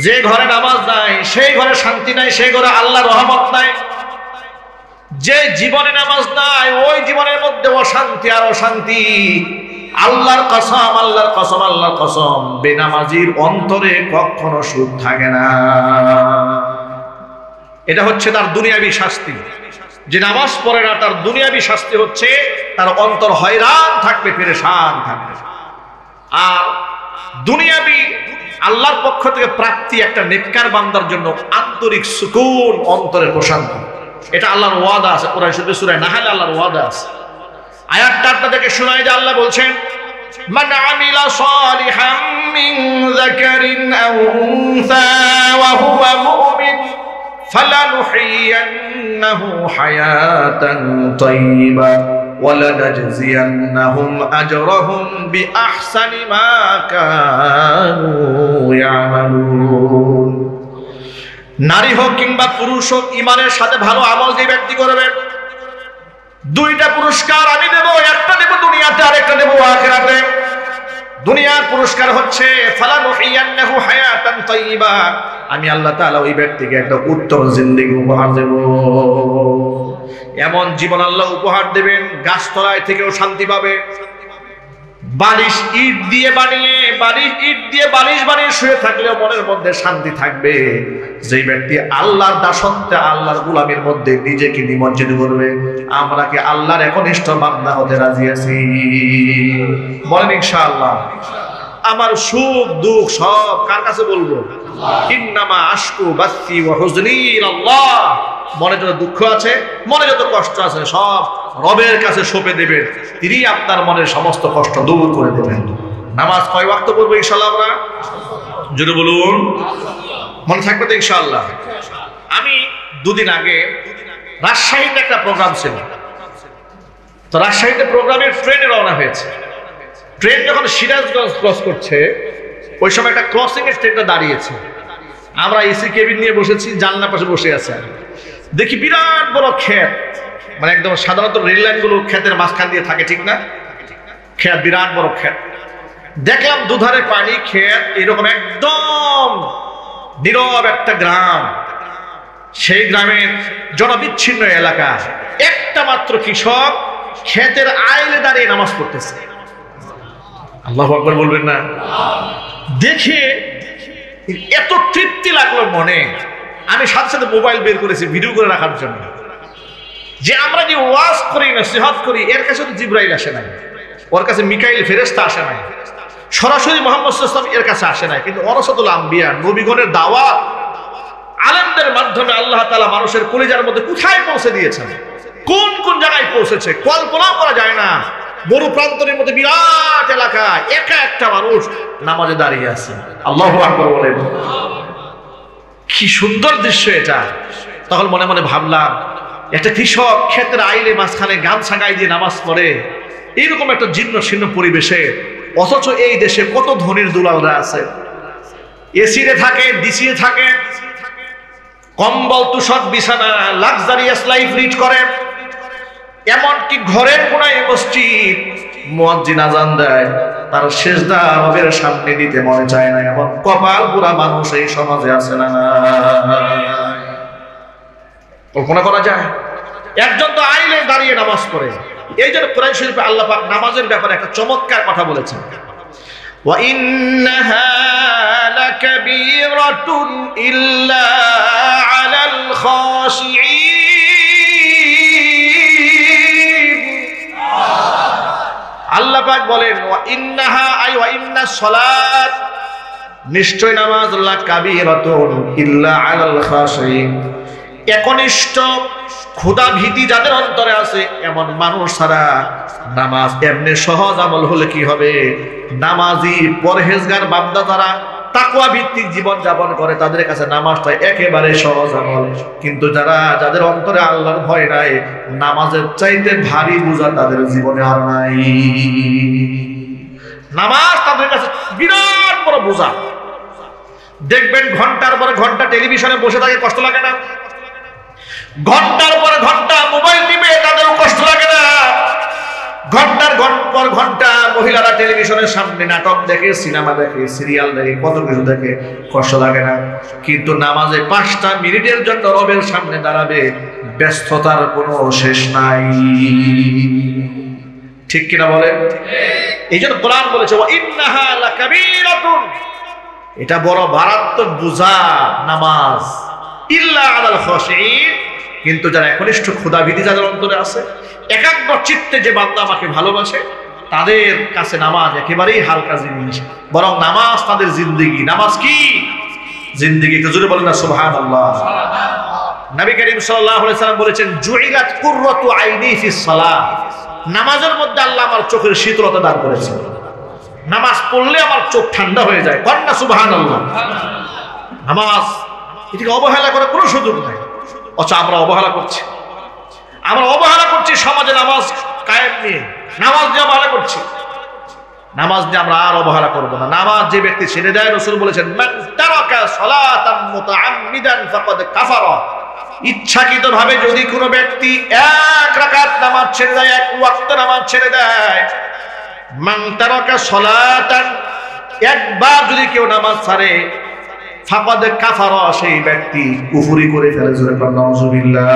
যে ঘরে নামাজ নাই সেই ঘরে শান্তি নাই, সেই ঘরে আল্লাহর রহমত নাই। যে জীবনে নামাজ নাই, ওই জীবনের মধ্যে অশান্তি আর অশান্তি। আল্লাহর কসম, আল্লাহর কসম, আল্লাহর কসম, বেনামাজির অন্তরে কখনো সুখ থাকে না। এটা হচ্ছে তার দুনিয়াবি শাস্তি। যে নামাজ পড়ে না, তার দুনিয়াবি শাস্তি হচ্ছে তার অন্তর হয়রান থাকবে, পেরেশান থাকবে। আর দুনিয়াবি আল্লাহর পক্ষ থেকে প্রাপ্তি একটা নেককার বান্দার জন্য আন্তরিক সুকুন, অন্তরের প্রশান্তি। এটা আল্লাহর ওয়াদা আছে, কোরআন শরীফে সূরা নাহলে আল্লাহর ওয়াদা আছে। আয়াতটা আপনাদেরকে শোনাই যে আল্লাহ বলছেন, মান আমিলা সালিহাম মিন যাকারিন আও উনসা ওয়া হুয়া মুমিন ফালানুহিয়ান্নাহু হায়াতান তাইয়্যিবা ওয়া লানাজজিয়ান্নাহুম আজরাহুম বিআহসানি মা কানু ইয়ামালুন। নারী হোক কিংবা পুরুষ হোক, ইমানের সাথে ভালো আমল যে ব্যক্তি করবে, 2টা পুরস্কার আমি দেব। একটা দেব দুনিয়াতে, আরেকটা দেব আখিরাতে। দুনিয়ার পুরস্কার হচ্ছে ফালানুহিয়ান্নাহু হায়াতান তাইয়্যিবা, আমি আল্লাহ তাআলা ওই ব্যক্তিকে একটা উত্তম জিন্দেগি উপহার দেব। এমন জীবন আল্লাহ উপহার দেবেন, গাছতলায় থেকেও শান্তি পাবে। বালিশ ইট দিয়ে বানিয়ে, বালিশ বানিয়ে শুয়ে থাকলেও মনের মধ্যে শান্তি থাকবে। যে ব্যক্তি আল্লাহর দাসত্বে, আল্লাহর গোলামির মধ্যে নিজেকে নিমজ্জিত করবে, আমরা কি আল্লাহর একনিষ্ঠ বান্দা হতে রাজি আছি? বলেন ইনশাআল্লাহ। আমার সুখ দুঃখ সব কার কাছে বলবো? ইন্নামা আশকু বাসি ওয়া হুজনি ইলাল্লাহ। মনে যত দুঃখ আছে, মনে যত কষ্ট আছে, সব রবের কাছে সঁপে দেবেন, তিনি আপনার মনের সমস্ত কষ্ট দূর করে দেবেন। নামাজ কয় ওয়াক্ত পড়বো ইনশাআল্লাহ? আমরা জোরে বলুন, মনে থাকবে তো ইনশাআল্লাহ। আমি 2 দিন আগে রাজশাহীতে একটা প্রোগ্রাম ছিল, তো রাজশাহীতে প্রোগ্রামের ট্রেনে রওনা হয়েছে। ট্রেন যখন সিরাজগঞ্জ ক্রস করছে, ওই সময় একটা ক্রসিং এর ট্রেনটা দাঁড়িয়েছে। আমরা এসি কেবিন নিয়ে বসেছি, জানলার পাশে বসে আছে। দেখি বিরাট বড় ক্ষেত, মানে একদম সাধারণত রেল লাইন গুলো ক্ষেতের মাঝখান দিয়ে থাকে, ঠিক না? ক্ষেত, বিরাট বড় ক্ষেত। দেখলাম দুধারে পানি, ক্ষেত, এরকম একদম নীরব একটা গ্রাম। সেই গ্রামের জনবিচ্ছিন্ন এলাকা, একটা মাত্র কৃষক ক্ষেতের আইলে দাঁড়িয়ে নামাজ পড়তেছে। আল্লাহু আকবার বলবেন না? দেখে এত তৃপ্তি লাগলো মনে, আমি সাথে সাথে মোবাইল বের করেছি ভিডিও করে রাখার জন্য, যে আমরা যে ওয়াজ করি নসিহত করি এর কাছে তো জিবরাইল আসে নাই, ওর কাছে মিকাইল ফেরেশতা আসে নাই, সরাসরি মুহাম্মদ সাল্লাল্লাহু আলাইহি ওয়াসাল্লাম এর কাছে আসে নাই, কিন্তু ওয়ারাসাতুল আম্বিয়া নবীগণের দাওয়াত আলেমদের মাধ্যমে আল্লাহ তাআলা মানুষের কলিজার মধ্যে কোথায় পৌঁছে দিয়েছেন, কোন কোন জায়গায় পৌঁছেছে কল্পনা করা যায় না। মরু প্রান্তরের মধ্যে বিরাট এলাকা, একা একটা মানুষ নামাজে দাঁড়িয়ে আছে। আল্লাহু আকবার বলেন, কি সুন্দর দৃশ্য এটা। তখন মনে মনে ভাবলাম, একটা কৃষক ক্ষেতের আইলে মাঝখানে গামছা গায়ে দিয়ে নামাজ পড়ে, এইরকম একটা জীর্ণ শীর্ণ পরিবেশে, অথচ এই দেশে কত ধনীর দুলালরা আছে, এসিতে থাকে, ডিসিতে থাকে, কম্বল তুষক বিছানা, লাক্সারিয়াস লাইফ লিড করে, এমনকি ঘরের কোনায় মসজিদ, মুয়াজ্জিন আযান দেয়, তার সিজদা রবের সামনে দিতে মনে চায় না, এমন কপাল পুরা মানুষ এই সমাজে আছে না? কল্পনা করা যায়? একজন তো আইলে দাঁড়িয়ে নামাজ পড়ে। এই জন্য কোরআন শরীফে আল্লাহ পাক নামাজের ব্যাপারে একটা চমৎকার কথা বলেছেন, ওয়া ইন্নাহা লাকাবীরাতুন ইল্লা আলাল খাশিঈন। আল্লাহ পাক বলেন, ওয়া ইন্নাহা আই ওয়া ইন্নাস সালাত, নিশ্চয় নামাজ লাকাবীরাতুন ইল্লা আলাল খাশিঈন, একনিষ্ঠ খোদা ভীতি যাদের অন্তরে আছে এমন মানুষ ছাড়া নামাজ এমনি সহজ আমল হলে কি হবে? নামাজি পরহেজগার বান্দা যারা তাকওয়া ভিত্তিক জীবন যাপন করে তাদের কাছে নামাজটা একেবারে সহজ আমল, কিন্তু যাদের অন্তরে আল্লাহর ভয় নাই, নামাজের চাইতে ভারী বোঝা তাদের জীবনে আর নাই। নামাজ তাদের কাছে বিরাট বড় বোঝা। দেখবেন ঘন্টার পর ঘন্টা টেলিভিশনে বসে থাকে, কষ্ট লাগে না? ঘন্টার পর ঘন্টা মোবাইল টিপে, তাদের কষ্ট লাগে না? ঘন্টার পর ঘন্টা মহিলারা টেলিভিশনের সামনে নাটক দেখে, সিনেমা দেখে, সিরিয়াল দেখে, কত কিছু দেখে, কষ্ট লাগে না? কিন্তু নামাজে 5টা মিনিটের জন্য রবের সামনে দাঁড়াবে, ব্যস্ততার কোনো শেষ নাই। ঠিক কিনা বলেন? এই জন্য কোরআন বলেছে, ওয়া ইন্নাহা লাকাবীরাতুন, এটা বড় মারাত্মক বোঝা নামাজ, ইল্লা আলাল খাশিঈন, কিন্তু যারা একনিষ্ঠ খোদাভীতি যাদের অন্তরে আছে, একাগ্র চিত্তে যে বান্দা আমাকে ভালোবাসে, তাদের কাছে নামাজ একেবারেই হালকা জিনিস, বরং নামাজ তাদের জিন্দেগি। নামাজ কি জিন্দেগি? একটু জোরে বলেন না সুবহানাল্লাহ। নবী করিম সাল্লাল্লাহু আলাইহি ওয়াসাল্লাম বলেছেন, জুইলাত কুররাতু আইনি ফিস সালাহ, নামাজের মধ্যে আল্লাহ আমার চোখের শীতলতা দান করেছেন। নামাজ পড়লে আমার চোখ ঠান্ডা হয়ে যায়। বলেন না সুবহানাল্লাহ। নামাজ এটিকে অবহেলা করার কোনো সুযোগ নাই, অথচ আমরা অবহেলা করছি। আমরা অবহেলা করছি সমাজে নামাজ কায়েম নিয়ে, নামাজ নিয়ে অবহেলা করছি। নামাজ নিয়ে আমরা আর অবহেলা করব না। নামাজ যে ব্যক্তি ছেড়ে দেয়, রাসূল বলেছেন, মান তারাকা সালাতান মুতাআম্মিদান ফাকাদ কাফারা, ইচ্ছাকৃতভাবে যদি কোনো ব্যক্তি 1 রাকাত নামাজ ছেড়ে দেয়, 1 ওয়াক্ত নামাজ ছেড়ে দেয়, মান তারাকা সালাতান, একবার যদি কেউ নামাজ ছাড়ে, ফাকাদ কাফারা, সেই ব্যক্তি কুফরি করে ফেলে। জোরে বলেন নাউযুবিল্লাহ।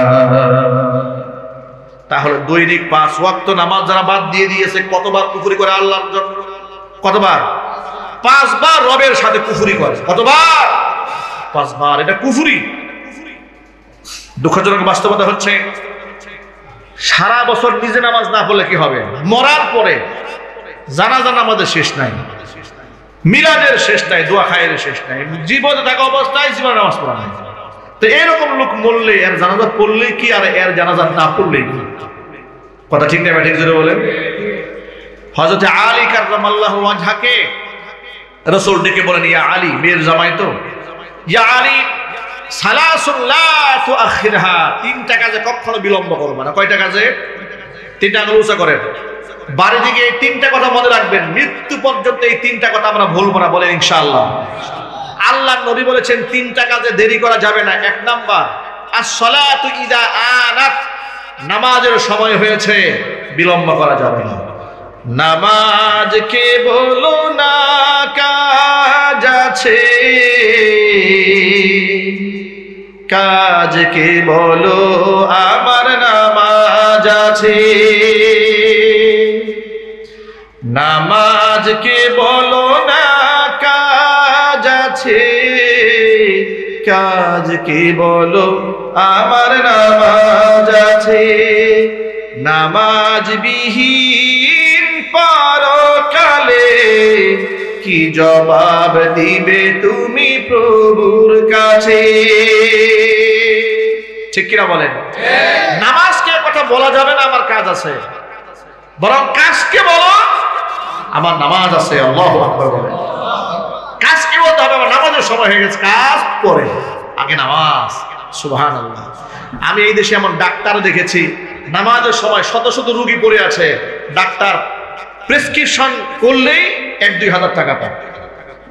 তাহলে দৈনিক 5 ওয়াক্ত নামাজ যারা বাদ দিয়ে দিয়েছে, কতবার কুফরি করে আল্লাহর জন্য? কতবার? 5 বার রবের সাথে কুফরি করে। কতবার? 5 বার। এটা কুফরি। দুঃখজনক বাস্তবতা হচ্ছে, সারা বছর নিজে নামাজ না পড়লে কি হবে? মরার পরে জানাজা নামাজের শেষ নাই, মিলাদের শেষ নাই, দোয়া খায়ের শেষ নাই, জীবনে থাকা অবস্থায় জীবনে নামাজ পড়া নাই। তো এরকম লোক মরলে এর জানাজা পড়লেই কি, আর এর জানাজা না পড়লেই কি? কথা ঠিক না? ঠিক জোরে বলেন। হযরত আলী কাররামাল্লাহু ওয়াজহাকে রাসূল ডেকে বলেন, ইয়া আলী, মেয়ের জামাই তো, ইয়া আলী, সালাসুন লা তুআখিরহা, 3টা কাজে কখনো বিলম্ব করবে না। কয়টা কাজে? 3টা আঙুল উঁচা করেন, বাড়ি থেকে এই 3টা কথা মনে রাখবেন, মৃত্যু পর্যন্ত এই 3টা কথা আমরা ভুলবো না, বলেন ইনশাআল্লাহ। আল্লাহর নবী বলেছেন 3টা কাজে দেরি করা যাবে না। 1 নাম্বার, আস-সালাতু ইযা আনাত, নামাজের সময় হয়েছে, বিলম্ব করা যাবে না। নামাজকে বলো না কাজ আছে, কাজকে বলো আমার নামাজ আছে। নামাজকে বলো না কাজ আছে, কাজকে বলো আমার নামাজ আছে। নামাজ বিহীন পরকালে কি জবাব দিবে তুমি প্রভুর কাছে? ঠিক কিনা বলেন? নামাজকে কথা বলা যাবে না আমার কাজ আছে, বরং কাজকে বলো আমার নামাজ আছে। আল্লাহু আকবার বলেন। কাজকে বলতে হবে আমার নামাজের সময় হয়ে গেছে, কাজ পরে, আগে নামাজ। সুবহানাল্লাহ। আমি এই দেশে এমন ডাক্তার দেখেছি নামাজের সময় শত শত রোগী পড়ে আছে, ডাক্তার প্রেসক্রিপশন করলেই 1-2 হাজার টাকা পায়,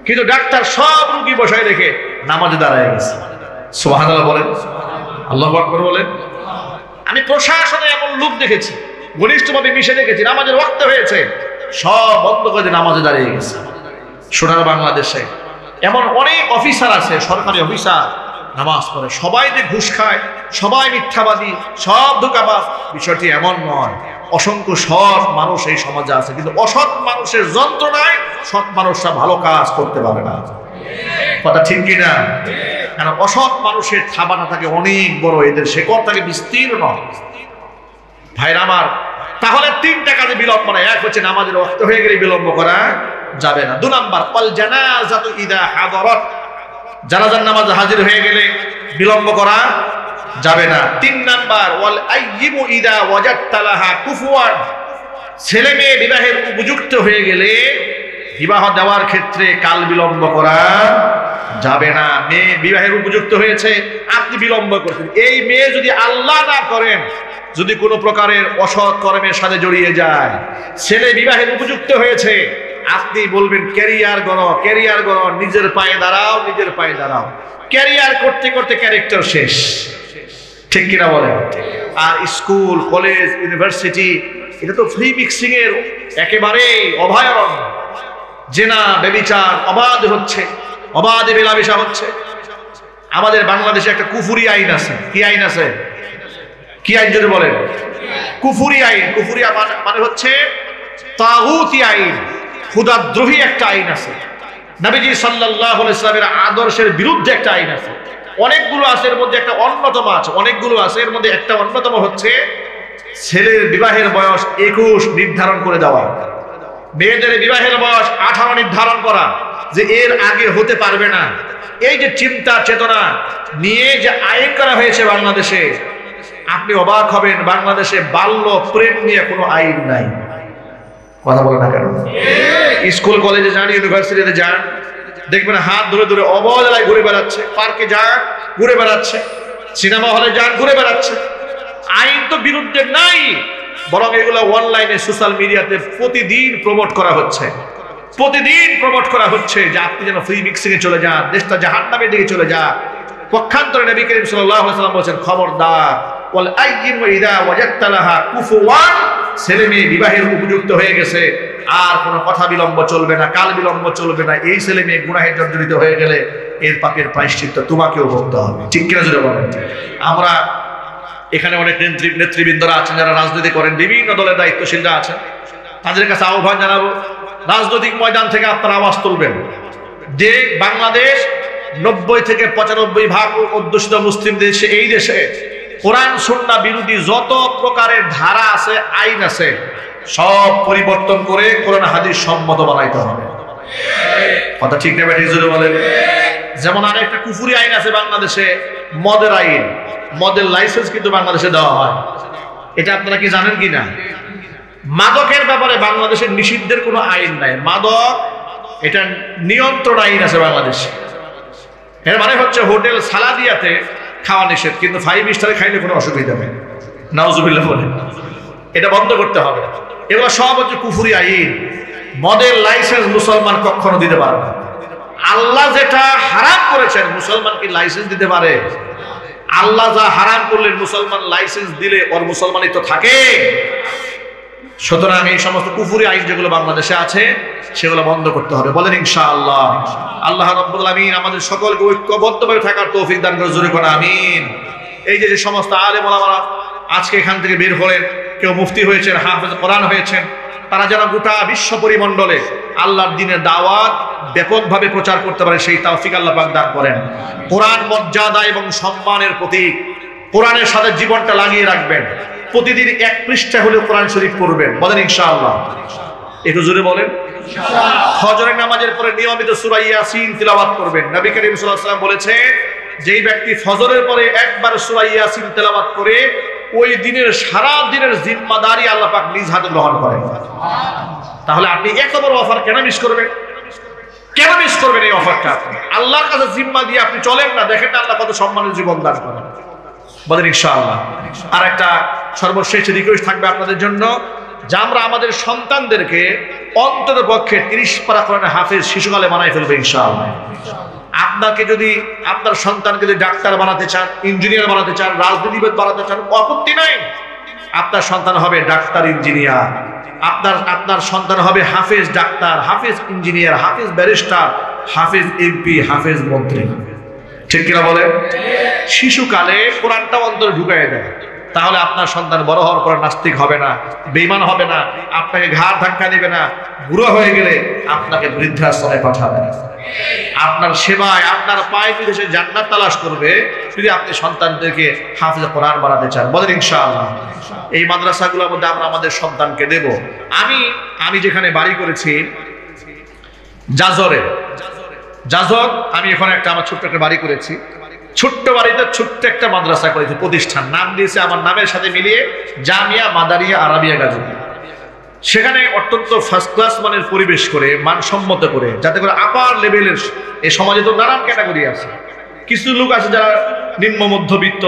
কিন্তু ডাক্তার সব রোগী বসায় রেখে নামাজে দাঁড়ায় গেছে। সুবহানাল্লাহ বলেন, আল্লাহু আকবার বলেন। আমি প্রশাসনে এমন লোক দেখেছি, ঘনিষ্ঠভাবে মিশে দেখেছি, নামাজের ওয়াক্ত হয়েছে সব বন্ধ করে নামাজে দাঁড়িয়ে গেছে। সোনার বাংলাদেশে এমন অনেক অফিসার আছে, সরকারি অফিসার, নামাজ পড়ে। সবাই যে ঘুষ খায়, সবাই মিথ্যাবাদী, সব ধোঁকাবাজ, বিষয়টি এমন নয়। অসংখ্য সৎ মানুষ এই সমাজে আছে, কিন্তু অসৎ মানুষের যন্ত্রণায় সৎ মানুষরা ভালো কাজ করতে পারে না। কথা ঠিক কিনা? কারণ অসৎ মানুষের থাবাটা থাকে অনেক বড়, এদের শেকড় থাকে বিস্তীর্ণ। ভাইরা আমার, তাহলে 3টা কাজে বিলম্ব না। এক হচ্ছে নামাজের ওয়াক্ত হয়ে গেলে বিলম্ব করা যাবে না। 2 নাম্বার, ওয়াল জানাজাতু ইদা হাদারাত, জানাজার নামাজ হাজির হয়ে গেলে বিলম্ব করা যাবে না। 3 নাম্বার, ওয়াল আইয়িমু ইদা ওয়াজাদতা লাহা কুফুয়ান, ছেলে মেয়ে বিবাহের উপযুক্ত হয়ে গেলে বিবাহ দেওয়ার ক্ষেত্রে কাল বিলম্ব করা যাবে না। মেয়ে বিবাহের উপযুক্ত হয়েছে, আপনি বিলম্ব করছেন। এই মেয়ে যদি আল্লাহ না করেন, যদি কোনো প্রকারের অসৎ কর্মের সাথে জড়িয়ে যায়, ছেলে বিবাহের উপযুক্ত হয়েছে, আপনি বলবেন ক্যারিয়ার গড়ো, ক্যারিয়ার গড়ো, নিজের পায়ে দাঁড়াও, নিজের পায়ে দাঁড়াও। ক্যারিয়ার করতে করতে ক্যারেক্টার শেষ। ঠিক কিনা বলেন? আর স্কুল, কলেজ, ইউনিভার্সিটি, এটা তো ফ্রি মিক্সিং এর একেবারে অভয়ারণ্য। জেনা, ব্যভিচার অবাধ হচ্ছে, অবাধে মেলামেশা হচ্ছে। আমাদের বাংলাদেশে একটা কুফুরি আইন আছে। কি আইন আছে? কি আইন যদি বলেন? কুফুরি আইন। কুফুরি মানে হচ্ছে তাগুতি আইন, খোদাদ্রোহী একটা আইন আছে। নবীজি সাল্লাল্লাহু আলাইহি ওয়াসাল্লামের আদর্শের বিরুদ্ধে একটা আইন আছে। অনেকগুলো আছে, এর মধ্যে একটা অন্যতম আছে। অনেকগুলো আছে, এর মধ্যে একটা অন্যতম হচ্ছে ছেলের বিবাহের বয়স 21 নির্ধারণ করে দেওয়া, মেয়েদের বিবাহের বয়স 18 নির্ধারণ করা, যে এর আগে হতে পারবে না। এই যে চিন্তা চেতনা নিয়ে যে আইন করা হয়েছে বাংলাদেশে, আপনি অবাক হবেন, বাংলাদেশে বাল্য প্রেম নিয়ে কোনো আইন নাই। কথা বলে না কেন? স্কুল কলেজে যান, ইউনিভার্সিটিতে যান, দেখবেন হাত ধরে ধরে অবহেলায় ঘুরে বেড়াচ্ছে, পার্কে যান ঘুরে বেড়াচ্ছে, সিনেমা হলে যান ঘুরে বেড়াচ্ছে। আইন তো বিরুদ্ধে নাই, বরং এগুলো অনলাইনে, সোশ্যাল মিডিয়াতে প্রতিদিন প্রমোট করা হচ্ছে। প্রতিদিন প্রমোট করা হচ্ছে যে আপনি যেন ফ্রি মিক্সিং এ চলে যান, দেশটা জাহান্নামের দিকে চলে যান। পক্ষান্তরে নবী করিম সাল্লাল্লাহু আলাইহি ওয়াসাল্লাম বলেছেন, খবরদার, ওয়াল আইয়িমু ইদা ওয়াজাদতা লাহা কুফুয়ান, ছেলে মেয়ে বিবাহের উপযুক্ত হয়ে গেছে, আর কোনো কথা বিলম্ব চলবে না, কাল বিলম্ব চলবে না। এই ছেলে মেয়ে গুনাহে জর্জরিত হয়ে গেলে এর পাপের প্রায়শ্চিত্ত তোমাকেও ভুগতে হবে। ঠিক কিনা জোরে বলেন? আমরা এখানে অনেক নেতৃবৃন্দরা আছেন যারা রাজনীতি করেন, বিভিন্ন দলের দায়িত্বশীলরা আছেন, তাদের কাছে আহ্বান জানাবো, রাজনৈতিক ময়দান থেকে আপনারা আওয়াজ তুলবেন যে বাংলাদেশ 90 থেকে 95% অধ্যুষিত মুসলিম দেশে, এই দেশে কোরআন সুন্নাহ বিরোধী যত প্রকারের ধারা আছে, আইন আছে, সব পরিবর্তন করে কোরআন হাদিস সম্মত বানাইতে হবে। কথা ঠিক না বেঠিক যদি বলেন? যেমন আরেকটা কুফুরি আইন আছে বাংলাদেশে, মদের আইন। মদের লাইসেন্স কিন্তু বাংলাদেশে দেওয়া হয়, এটা আপনারা কি জানেন কিনা? মাদকের ব্যাপারে বাংলাদেশের নিষিদ্ধের কোনো আইন নাই। মাদক এটা নিয়ন্ত্রণ আইন আছে বাংলাদেশে। এর মানে হচ্ছে হোটেল সালাদিয়াতে খাওয়া নিষেধ, কিন্তু 5 স্টারে খাইলে কোনো অসুবিধা নেই। নাউজুবিল্লাহ বলে, এটা বন্ধ করতে হবে। এগুলো সব হচ্ছে কুফুরি আইন। মদের লাইসেন্স মুসলমান কখনো দিতে পারে না। আল্লাহ যেটা হারাম করেছেন, মুসলমান কি লাইসেন্স দিতে পারে? আল্লাহ যা হারাম করলেন, মুসলমান লাইসেন্স দিলে ওর মুসলমানই তো থাকে। সুতরাং এই সমস্ত কুফুরি আইন যেগুলো বাংলাদেশে আছে, সেগুলো বন্ধ করতে হবে। বলেন ইনশাআল্লাহ। আল্লাহ রাব্বুল আমিন আমাদের সকলকে ঐক্যবদ্ধভাবে থাকার তৌফিক দান করে, জোরে করে আমিন। এই যে সমস্ত আলেম ওলামারা আজকে এখান থেকে বের হলেন, কেউ মুফতি হয়েছেন, হাফেজ কোরআন হয়েছেন, তারা যেন গোটা বিশ্ব পরিমণ্ডলে আল্লাহর দ্বীনের দাওয়াত ব্যাপকভাবে প্রচার করতে পারে, সেই তৌফিক আল্লাহ পাক দান করেন। কোরআন মর্যাদা এবং সম্মানের প্রতীক, কোরআনের সাথে জীবনটা লাগিয়ে রাখবেন। প্রতিদিন এক পৃষ্ঠা হলেও কোরআন শরীফ পড়বেন, বলেন ইনশাআল্লাহ। একটু জোরে বলেন। ফজরের নামাজের পরে নিয়মিত সূরা ইয়াসিন তিলাওয়াত করবেন। নবী করিম সাল্লাল্লাহু আলাইহি ওয়াসাল্লাম বলেছে, যেই ব্যক্তি ফজরের পরে একবার সূরা ইয়াসিন তেলাওয়াত করে ওই দিনের সারা দিনের জিম্মাদারি আল্লাহ পাক নিজ হাতে গ্রহণ করেন। তাহলে আপনি এত বড় অফার কেন মিস করবেন? কেন মিস করবেন এই অফারটা? আল্লাহর কাছে জিম্মা দিয়ে আপনি চলেন না, দেখেন না আল্লাহ কত সম্মানের জীবন দান করেন, বলেন ইনশাআল্লাহ। আর একটা সর্বশেষ রিকোয়েস্ট থাকবে আপনাদের জন্য, যে আমরা আমাদের সন্তানদেরকে অন্তত পক্ষে 30 পারা কোরআনের হাফেজ শিশুকালে বানাই ফেলবে ইনশাআল্লাহ। আপনাকে যদি আপনার সন্তানকে যদি ডাক্তার বানাতে চান, ইঞ্জিনিয়ার বানাতে চান, রাজনীতিবিদ বানাতে চান, আপত্তি নাই। আপনার সন্তান হবে ডাক্তার, ইঞ্জিনিয়ার। আপনার সন্তান হবে হাফেজ ডাক্তার, হাফেজ ইঞ্জিনিয়ার, হাফেজ ব্যারিস্টার, হাফেজ এমপি, হাফেজ মন্ত্রী। ঠিক কিনা বলেন? শিশুকালে কোরআনটা অন্তরে ঢুকাই দেয়, তাহলে আপনার সন্তান বড় হওয়ার পর নাস্তিক হবে না, বেঈমান হবে না, আপনাকে ঘাড় ধাক্কা দেবে না, বুড়ো হয়ে গেলে আপনাকে বৃদ্ধাশ্রমে পাঠাবে না, আপনার সেবায় আপনার পায়ে বিদেশে জান্নাত তালাশ করবে, যদি আপনি সন্তানদেরকে হাফেজ কোরআন বানাতে চান, বলেন ইনশাআল্লাহ। এই মাদ্রাসাগুলোর মধ্যে আমরা আমাদের সন্তানকে দেব। আমি যেখানে বাড়ি করেছি জাজর, আমি এখানে আমার ছোট্ট একটা বাড়ি করেছি। ছোট্ট বাড়িতে ছোট্ট একটা মাদ্রাসা করেছে, প্রতিষ্ঠান নাম দিয়েছে আমার নামের সাথে মিলিয়ে জামিয়া মাদারিয়া আরাবিয়া গাজীপুর। সেখানে অত্যন্ত ফার্স্ট ক্লাস মানের পরিবেশ করে, মানসম্মত করে, যাতে করে আপার লেভেলের, এই সমাজে তো নানান ক্যাটাগরি আছে। কিছু লোক আছে যারা নিম্ন মধ্যবিত্ত,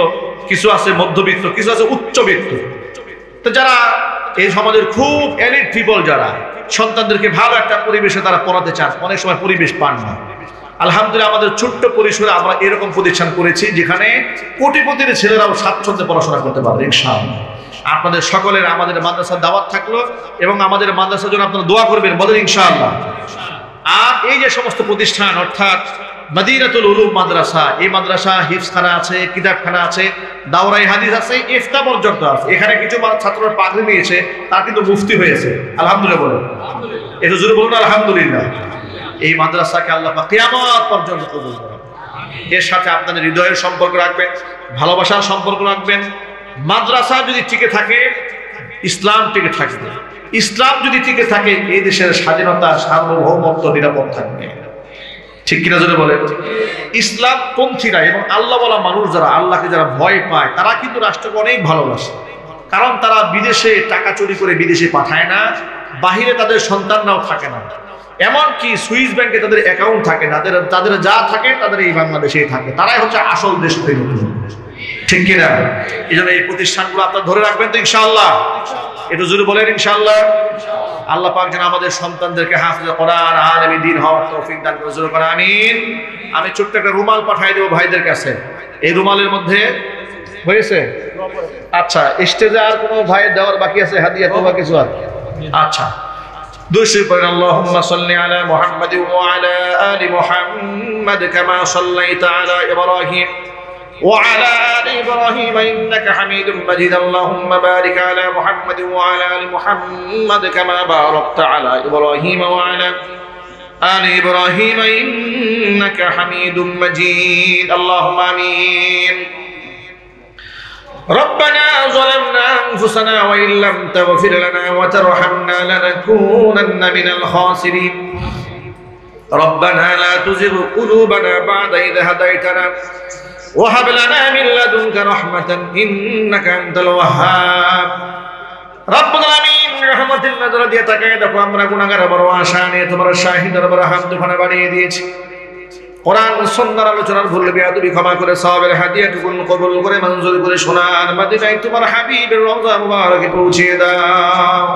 কিছু আছে মধ্যবিত্ত, কিছু আছে উচ্চবিত্ত। তো যারা এই সমাজের খুব এলিট পিপল, যারা সন্তানদেরকে ভালো একটা পরিবেশে তারা পড়াতে চান, অনেক সময় পরিবেশ পান না। আলহামদুলিল্লাহ আমাদের ছোট্ট পরিসরে আমরা এরকম প্রতিষ্ঠান করেছি যেখানে কোটিপতির ছেলেরাও স্বাচ্ছন্দ্যে পড়াশোনা করতে পারবে ইনশাআল্লাহ। আপনাদের সকলের আমাদের মাদ্রাসার দাওয়াত থাকলো, এবং আমাদের মাদ্রাসার জন্য আপনারা দোয়া করবেন, বলেন ইনশাআল্লাহ। আর এই যে সমস্ত প্রতিষ্ঠান, অর্থাৎ মদিনাতুল উলুম মাদ্রাসা, এই মাদ্রাসা হিফজখানা আছে, কিতাবখানা আছে, দাওরাই হাদিস আছে, ইফতা পর্যন্ত আছে। এখানে কিছু ছাত্ররা পাগড়ি নিয়েছে, তার কিন্তু মুফতি হয়েছে, আলহামদুলিল্লাহ বলেন। একটু জোরে বলুন আলহামদুলিল্লাহ। এই মাদ্রাসাকে আল্লাহ পাক কিয়ামত পর্যন্ত কবুল করেন। এর সাথে আপনাদের হৃদয়ের সম্পর্ক রাখবেন, ভালোবাসার সম্পর্ক রাখবেন। মাদ্রাসা যদি টিকে থাকে, ইসলাম টিকে থাকবে। ইসলাম যদি টিকে থাকে, এই দেশের স্বাধীনতা, সার্বভৌমত্ব নিরাপদ থাকবে। ঠিক কিনা জোরে বলেন? ইসলাম পন্থীরা এবং আল্লাহ বলা মানুষ যারা, আল্লাহকে যারা ভয় পায়, তারা কিন্তু রাষ্ট্রকে অনেক ভালোবাসে। কারণ তারা বিদেশে টাকা চুরি করে বিদেশে পাঠায় না, বাহিরে তাদের সন্তানরাও থাকে না, এমনকি সুইস ব্যাংকে তাদের অ্যাকাউন্ট থাকে না, তাদের যা থাকে তাদের এই বাংলাদেশেই থাকে। তারাই হচ্ছে আসল দেশপ্রেমিক। ঠিক কিনা? এই জন্য এই প্রতিষ্ঠানগুলো আপনারা ধরে রাখবেন তো ইনশাআল্লাহ। একটু জোরে বলেন ইনশাআল্লাহ। আল্লাহ পাক যেন আমাদের সন্তানদেরকে হাফেজ কোরআন, আলেমে দ্বীন হওয়ার তৌফিক দান করে, জোরে করে আমিন। আমি ছোট্ট একটা রুমাল পাঠিয়ে দেবো ভাইদের কাছে। এই রুমালের মধ্যে হয়েছে? আচ্ছা, স্টেজে আর কোনো ভাইয়ের দেওয়ার বাকি আছে হাদিয়া তো বা কিছু আর? আচ্ছা, দুশো পড়েন। আল্লাহুম্মা সাল্লি আলা মুহাম্মাদ ওয়া আলা আলি মুহাম্মাদ কামা সাল্লাইতা আলা ইব্রাহিম ওয়া আলা আলি ইব্রাহিম ইন্নাকা হামিদুম মাজিদ। আল্লাহুম্মা বারিক আলা মুহাম্মাদ ওয়া আলা আলি মুহাম্মাদ কামা বারাকতা আলা ইব্রাহিম ওয়া আলা আলি ইব্রাহিম ইন্নাকা হামিদুম মাজিদ। আল্লাহুম্মা আমিন। ربنا ظلمنا أنفسنا وإن لم تغفر لنا وترحمنا لنكونن من الخاسرين. ربنا لا تزغ قلوبنا بعد إذ هديتنا وهب لنا من لدنك رحمة إنك أنت الوهاب. رب العالمين رحمتك নজর দিয়ে তাকায় দেখো, আমরা গুনাহগার বড় আশা নিয়ে তোমার শাহী দরবারে হামদখানা বাড়িয়ে দিয়েছি। কোরআন সুন্নাহর আলোচনার ভুল বেয়াদবি ক্ষমা করে সওয়াবের হাদিয়াটুকু কবুল করে মঞ্জুর করে সোনার মদিনায় তোমার হাবিবের রওজা মুবারকে পৌঁছিয়ে দাও।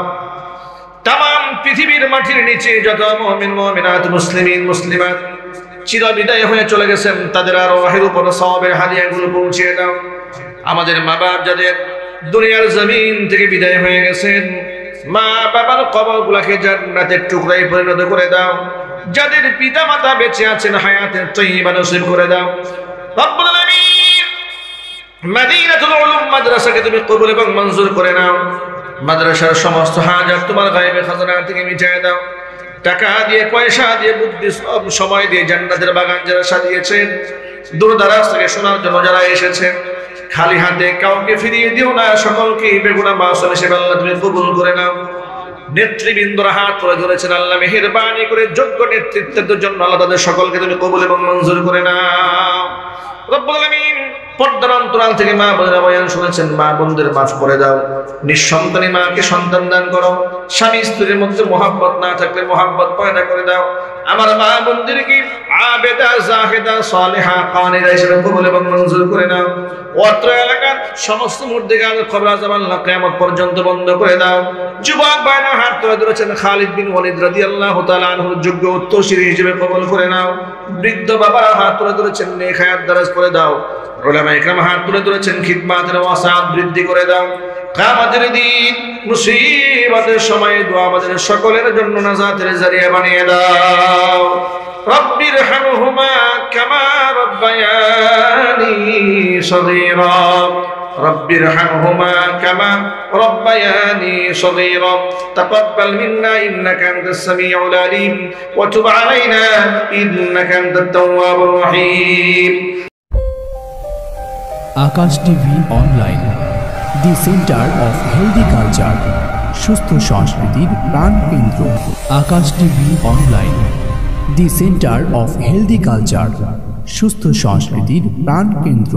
তামাম পৃথিবীর মাটির নিচে যত মুমিন মুমিনাত, মুসলিমিন মুসলিমাত চির বিদায় হয়ে চলে গেছেন, তাদের আরওয়াহের উপর সওয়াবের হাদিয়াগুলো পৌঁছিয়ে দাও। আমাদের মা বাপ যাদের দুনিয়ার জমিন থেকে বিদায় হয়ে গেছেন, মা বাবার কবরগুলোকে জান্নাতের টুকরায় পরিণত করে দাও। যাদের পিতা মাতা বেঁচে আছেন, হায়াতের তয়্যিবা নসিব করে দাও। রব্বুল আলামিন মদিনাতুল উলুম মাদ্রাসাকে তুমি কবুল এবং মঞ্জুর করে নাও। মাদ্রাসার সমস্ত হাজাত তোমার গায়েবে খাজানা থেকে মিটিয়ে দাও। টাকা দিয়ে, পয়সা দিয়ে, বুদ্ধি, সব সময় দিয়ে জান্নাতের বাগান যারা সাজিয়েছেন, দূর দারাজ থেকে শোনার জন্য যারা এসেছেন, খালি হাতে কাউকে ফিরিয়ে দিও না, সকলকে বেগুনা মাসুম হিসেবে আল্লাহ তুমি কবুল করে নাও। নেতৃবৃন্দরা হাত তুলে ধরেছেন, আল্লাহ মেহেরবানি করে যোগ্য নেতৃত্বের জন্য আল্লাহ তাদের সকলকে তুমি কবুল এবং মঞ্জুর করে নাও। রব্বুল আলামিন, পর্দার অন্তরাল থেকে মা বোনেরা বয়ান শুনেছেন, মা বোনদের মাফ করে দাও। নিঃসন্তানী মাকে সন্তান দান করো। স্বামী স্ত্রীর মধ্যে মহাব্বত না থাকলে মহাব্বত পয়দা করে দাও। আমার মা বোনদেরকে আবেদা, জাহেদা, সালেহা, কানিরা হিসেবে কবুল এবং মঞ্জুর করে নাও। অত্র এলাকার সমস্ত মুর্দিগানের খবর আজম আল্লাহ কিয়ামত পর্যন্ত বন্ধ করে দাও। যুবক ভাইরা হাত তুলে ধরেছেন, খালিদ বিন ওয়ালিদ রাদিয়াল্লাহু তাআলা আনহুর যোগ্য উত্তরসূরি হিসেবে কবুল করে নাও। বৃদ্ধ বাবারা হাত তুলে ধরেছেন, নেক হায়াত দারাজ করে দাও। উলামা ইকরাম হাত তুলে ধরেছেন, খিদমাতের ওয়াসাত বৃদ্ধি করে দাও। কিয়ামতের দিন মুসিবতের সময় দোয়া আমাদের সকলের জন্য নাজাতের জারিয়া বানিয়ে দাও। রব্বির হামহুমা কামা রব্বায়ানি সগীরা। রব্বির হামহুমা কামা রব্বায়ানি সগীরা। তাকাব্বাল মিন্না ইন্নাকা আনতাস সামিউল আলিম ওয়া তুব আলাইনা ইন্নাকা আনতাত তাওয়াবুর রহিম। Aakash TV online, the centre of healthy culture, সুস্থ সংস্কৃতির প্রাণকেন্দ্র। Aakash TV online, the centre of healthy culture, সুস্থ সংস্কৃতির প্রাণকেন্দ্র।